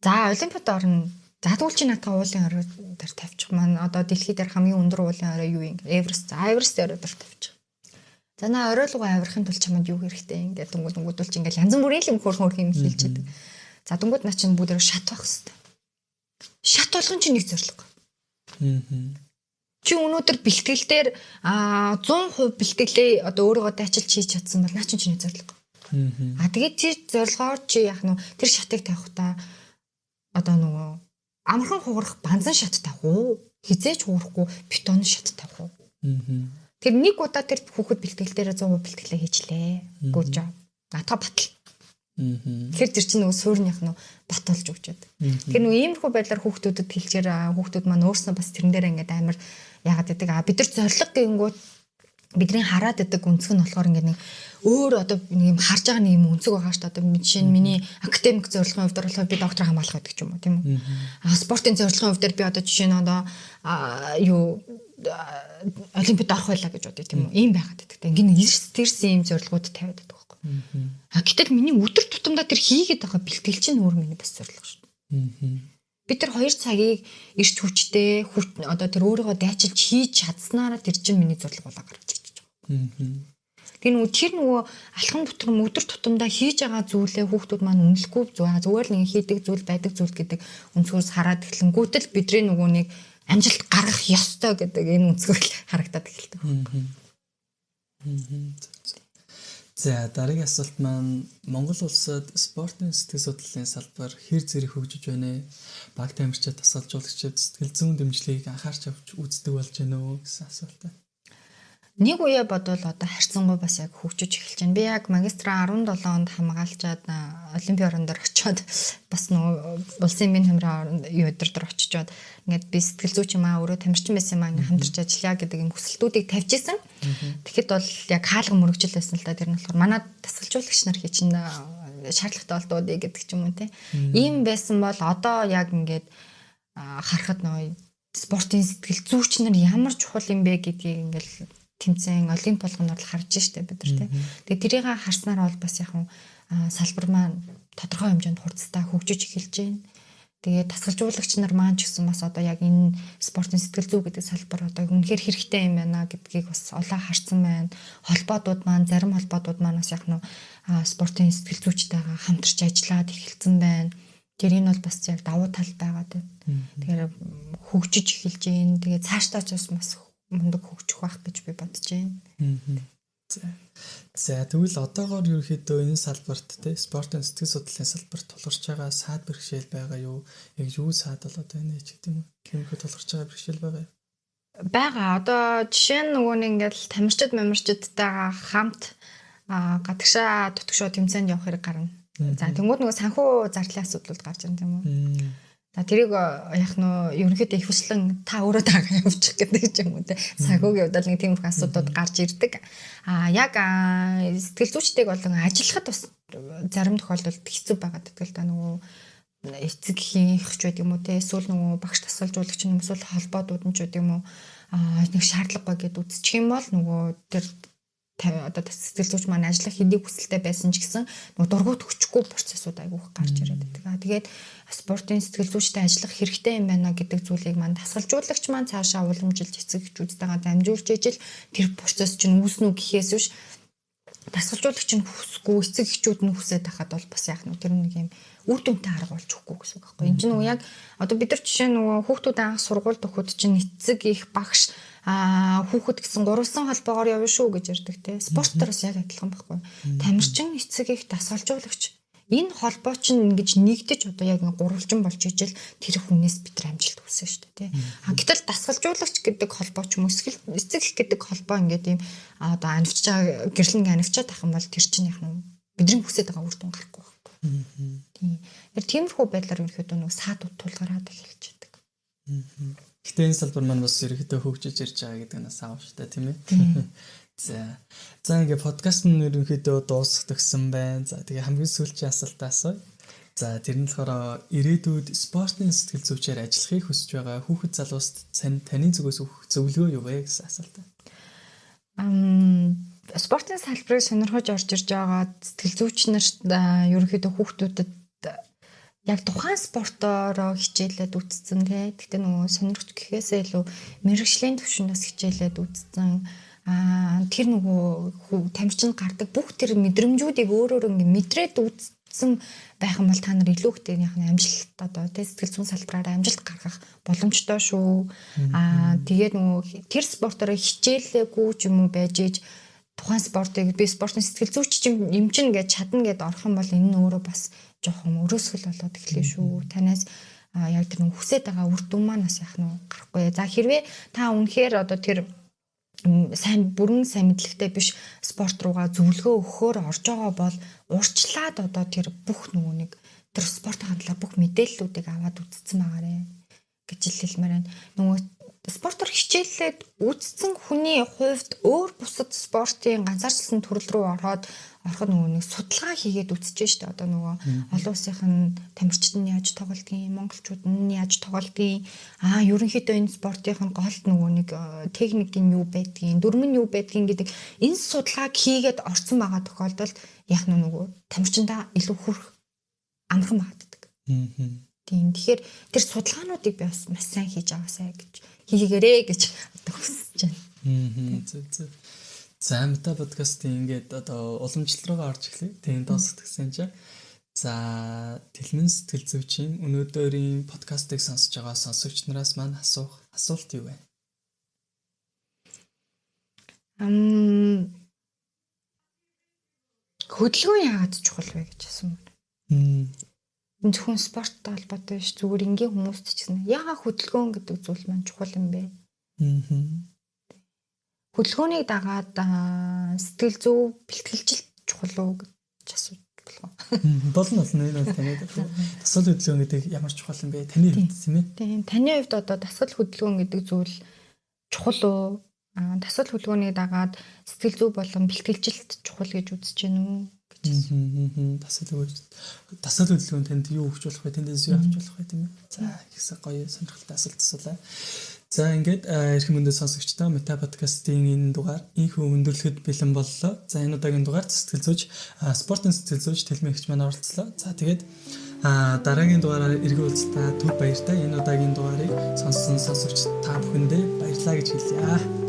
За олимпиад орно. За тэгвэл чи надад уулын орой дээр тавьчих маань одоо дэлхий дээр хамгийн өндөр уулын орой юу юм? Эверест. За Эверест орой дээр тавьчих. За наа оройлгоо авирахын тулд чамд юу хэрэгтэй ингээд дүнгууд чи ингээл янз бүрийн юм хөөрхөн юм хэлж байдаг. За дүнгууд наа чинь бүгд шат байх хэвээр. Шат болгон чи нэг зорилго. Чи өнөөдөр бэлтгэл дээр 100% бэлтгэлээ одоо өөрийгөө дайчилж хийж чадсан бол наа чинь чиний зорилго. Тэгээд тэр зорилгоор чи яах нь тэр шатыг тавихдаа одоо нөгөө амархан хугарах банзан шат тавих уу? Хизээч хугарахгүй бетон шат тавих уу? Тэр нэг удаа тэр хүүхэд бэлтгэл дээр 100% бэлтгэлээ хийчлээ. Good job. Натаа батал. Тэгэхээр тэр чинь нөгөө суурных нь бат болж өгч байдаг. Тэгэхээр нөгөө иймэрхүү байдлаар хүүхдүүдэд хэлчихээр хүүхдүүд маань өөрснөө бас тэрэн дээр ингээд амар яагаад гэдэг бид нар зориг гэнгүүт бидний хараад байдаг өнцөг нь болохоор ингээд нэг өөр одоо нэг юм харж байгаа нэг юм өнцөг байгаа шүү дээ. Одоо жишээ нь миний академик зорилгын хувьд болохоор би доктор хамгаалах гэдэг ч юм уу тийм үү. Спортын зорилгын хувьд би одоо жишээ нь одоо юу олимпиад орох байлаа гэж бодъё тийм үү. Ийм байгаад байдаг. Ингээд эрс ийм зорилгууд тавиад байдаг байхгүй. Гэтэл миний өдөр тутамдаа тэр хийгээд байгаа бэлтгэл чинь өөр миний бас зорилго шүү дээ. Би тэр 2 цагийг эрч хүчтэй одоо тэр өөрийгөө дайчилж хийж чадсанаараа тэр чинь миний зорилго болоо гарч ирж байгаа. Тэр нөгөө алхам бүтрэм өдөр тутамдаа хийж байгаа зүйлээ хүүхдүүд маань үнэлэхгүй зүгээр л нэг хийдэг зүйл байдаг зүйл гэдэг өнцгөөс хараад эхлэнгүүтэл бидний нөгөө нэг амжилт гаргах ёстой гэдэг энэ өнцгөл харагдаад эхэлдэг. За дараагийн асуулт маань Монгол улсад спортын сэтгэл судлалын салбар хэр зэрэг хөгжиж байна вэ? Баг тамирчид, тасгалжуулагчид сэтгэл зүйн дэмжлэгийг анхаарч авч үздэг болж байна уу гэсэн асуулт байна. Нэг үе бодвол одоо харьцангуй бас яг хөгжиж эхэлж байна. Би яг магистра 17 онд хамгаалчаад олимпийн орон дээр очиод бас нөгөө улсын бие тамирын өдөр очичоод ингээд би сэтгэл зүйч юм өөрөө тамирчин байсан юм ингээд хамтарч ажиллая гэдэг юм хүсэлтүүдийг тавьж исэн. Тэгэхэд бол яг хаалга мөрөгжил байсан л да. Тэр нь болохоор манай тасгалжуулагч нар хийчин шаардлагатай болдуудыг гэдэг ч юм уу те. Ийм байсан бол одоо яг ингээд харахад нөгөө спортын сэтгэл зүйч нар ямар чухал юм бэ гэдгийг ингээд тэмцээн олимп болгоноор л харж штэ бид нар тий. Тэгээ тэрийг харснаар бол бас яг салбар маань тодорхой хэмжээнд хурцтай хөгжиж эхэлж байна. Тэгээ тасгалжуулагч нар маань ч гэсэн бас одоо яг энэ спортын сэтгэл зүй гэдэг салбар одоо үнэхээр хэрэгтэй юм байна гэдгийг бас олоо харсан байна. Холбоодууд маань зарим холбоодууд маань бас яг спортын сэтгэл зүйчтэйгээ хамтарч ажиллаад эхэлсэн байна. Тэр энэ бол бас яг давуу тал байгаад байна. Тэгэхээр хөгжиж эхэлж байна. Тэгээ цаашдаа ч бас мундаг хөгжих байх гэж би бодож байна. За тэгвэл одоогоор ерөөхдөө энэ салбарт те спортын сэтгэл судлалын салбарт тулгарч байгаа саад бэрхшээл байгаа юу? Яг юу саад болоод байна ч гэдэг юм уу? Тиймэрхүү тулгарч байгаа бэрхшээл байгаа юу? Бага. Одоо жишээ нь нөгөө нэг ингээл тамирчидтайгаа хамт гадагшаа дутгшоо тэмцээнд явах хэрэг гарна. За тэнгууд нөгөө санхүү зардлын асуудлууд гарч ирнэ тийм үү? Тэрийг яг нөө ерөнхийдөө ихвчлэн та өөрөө дагаа явуучих гэдэг юм уу те. Санхүүгийн хувьд нэг тийм их асуудлууд гарч ирдэг. Яг сэтгэл зүйчтэйг болон ажиллахад бас зарим тохиолдолд хэцүү байгаад байдаг л да нөгөө эцэг хийх ч гэдэг юм уу те. Эсвэл нөгөө багш тасгалжуулагч юм эсвэл холбоодууд нь ч гэдэг юм уу нэг шаардлагагүй гэдээ үзчих юм бол нөгөө тэр одоо сэтгэл зүйч маань ажиллах хэдий хүсэлтэй байсан ч гэсэн нөгөө дургуут хүчгүй процессууд айгүйх гарч ирээд байдаг. Тэгээд спортын сэтгэл зүйчтэй ажиллах хэрэгтэй юм байна гэдэг зүйлийг маань тасгалжуулагч маань цаашаа уламжилж эцэг эхчүүдтэйгээ дамжуулж ижил тэр процесс чинь үүснэ үү гэхээс биш тасгалжуулагч нь хүсэхгүй эцэг эхчүүд нь хүсээд байхад бол бас яг нэг тэр нэг юм үр дүнтэй арга болж өгөхгүй гэсэн үг байхгүй. Энд чинь нөгөө яг одоо бид нар жишээ нөгөө хүүхдүүд анх сургуульд өгөхөд чинь эцэг их багш хүүхэд гэсэн гурван холбоогоор явна шүү гэж ярьдаг те. Спортоор бас яг адилхан байхгүй. Тамирчин эцэг их тасгалжуулагч энэ холбоо чинь ингэж нэгдэж одоо яг гурвалжин болж ижил тэр хүнээс бид нар амжилт хүсэж шүү дээ тий. Гэтэл дасгалжуулагч гэдэг холбоо ч юм уу эцэг их гэдэг холбоо ингээд ийм одоо анивч байгаа гэрлэн анивчаад ах юм бол тэр чинь яг бидний хүсэж байгаа үр дүн гарахгүй байхгүй. Тийм. Тиймэрхүү байдлаар ерөөхдөө нэг саадууд тулгараад эхэлж байдаг. Гэтэ энэ салбар маань бас ерөөхдөө хөгжиж ирж байгаа гэдэг нь асаав шүү дээ тийм ээ. За ингээ подкаст нь ерөнхийдөө дуусах төгсөн байна. За тэгээ хамгийн сүүлчийн асуултаа асууя. За тэр нь болохоор ирээдүйд спортын сэтгэл зүйчээр ажиллахыг хүсэж байгаа хүүхэд залууст таны зүгээс өгөх зөвлөгөө юу вэ гэсэн асуулт байна. Спортын салбарыг сонирхож орж ирж байгаа сэтгэл зүйч нарт ерөнхийдөө хүүхдүүдэд яг тухайн спортоор хичээлээд үзсэн тий. Гэхдээ нөгөө сонирхож гэхээсээ илүү мэргэжлийн түвшинээс хичээлээд үзсэн. Тэр нөгөө тамирчин гардаг бүх тэр мэдрэмжүүдийг өөрөөр ингэ мэдрээд үзсэн байх юм бол та нар илүү хөтэйнийх нь амжилт одоо тий сэтгэл зүйн салбараар амжилт гаргах боломжтой шүү. Тэгээд нөгөө тэр спортоор хичээлээгүй ч юм уу байж иж тухайн спортыг би спортын сэтгэл зүйч юм чин гэж чадна гэд орох юм бол энэ нь өөрөө бас жоохон өрөөсгөл болоод эхлэв шүү. Танаас яг тэр нэг хүсэж байгаа үр дүн маань бас яах нь гарахгүй. За хэрвээ та үнэхээр одоо тэр бүрэн сайн мэдлэгтэй биш спорт руугаа зөвлөгөө өгөхөөр орж байгаа бол урьдчилаад одоо тэр бүх нөгөө нэг тэр спортын хандлага бүх мэдээллүүдийг аваад үзсэн байгаарэ гэж хэлмээр байна. Нөгөө спортоор хичээллээд үдцсэн хүний хувьд өөр бусад спортын ганцаарчлсан төрөл рүү ороход нөгөө нэг судалгаа хийгээд үзчихэж штэ. Одоо нөгөө олон улсын тамирчид нь яаж тоглодгийг, монголчууд нь яаж тоглодгийг, ерөнхийдөө энэ спортын голд нөгөө нэг техник нь юу байдгийг, дүрм нь юу байдгийг гэдэг энэ судалгааг хийгээд орсон байгаа тохиолдолд яг нөгөө тамирчиндаа илүү хүрх амархан багтдаг. Тийм. Тэгэхээр тэр судалгаануудыг би бас маш сайн хийж аваасай гэж хийгээрэй гэж одоо хүсэж байна. За мета подкастын ингээд одоо уламжлал руугаа орж эхлэе. Тэгээд дуусгасан чинь за Тэлмэн сэтгэл зүйчийн өнөөдрийн подкастыг сонсож байгаа сонсогч нараас маань асуух асуулт юу вэ? Хөдөлгөөн яагаад чухал вэ гэж асуусан байна. Энэ зөвхөн спорттой холбоотой биш, зүгээр энгийн хүмүүст ч гэсэн яагаад хөдөлгөөн гэдэг зүйл маань чухал юм бэ? Хөдөлгөөнийг дагаад сэтгэл зүй бэлтгэлжилт чухал уу гэж асууж болох. Болно энэ бол таны дасгал хөдөлгөөн гэдэг ямар чухал юм бэ? Таны хувьд тийм ээ? Тийм. Таны хувьд одоо дасгал хөдөлгөөн гэдэг зүйл чухал уу? Дасгал хөдөлгөөнийг дагаад сэтгэл зүй болон бэлтгэлжилт чухал гэж үзэж байна уу? Дасгал хөдөлгөөн танд юу өгч болох вэ? Тэндээс юу авч болох вэ тийм ээ? За ихсэ гоё сонирхолтой асуулт асуулаа. За ингээд эрхэм өндөр сонсогчдоо Мета подкастын энэ дугаар инхүү өндөрлөхөд бэлэн боллоо. За энэ удаагийн дугаар сэтгэл зүйч спортын сэтгэл зүйч Тэлмэнэгч маань оролцлоо. За тэгээд дараагийн дугаараар эргэн уулзалтаа түр баяртай. Энэ удаагийн дугаарыг сонссон сонсогч та бүхэндээ баярлалаа гэж хэлье.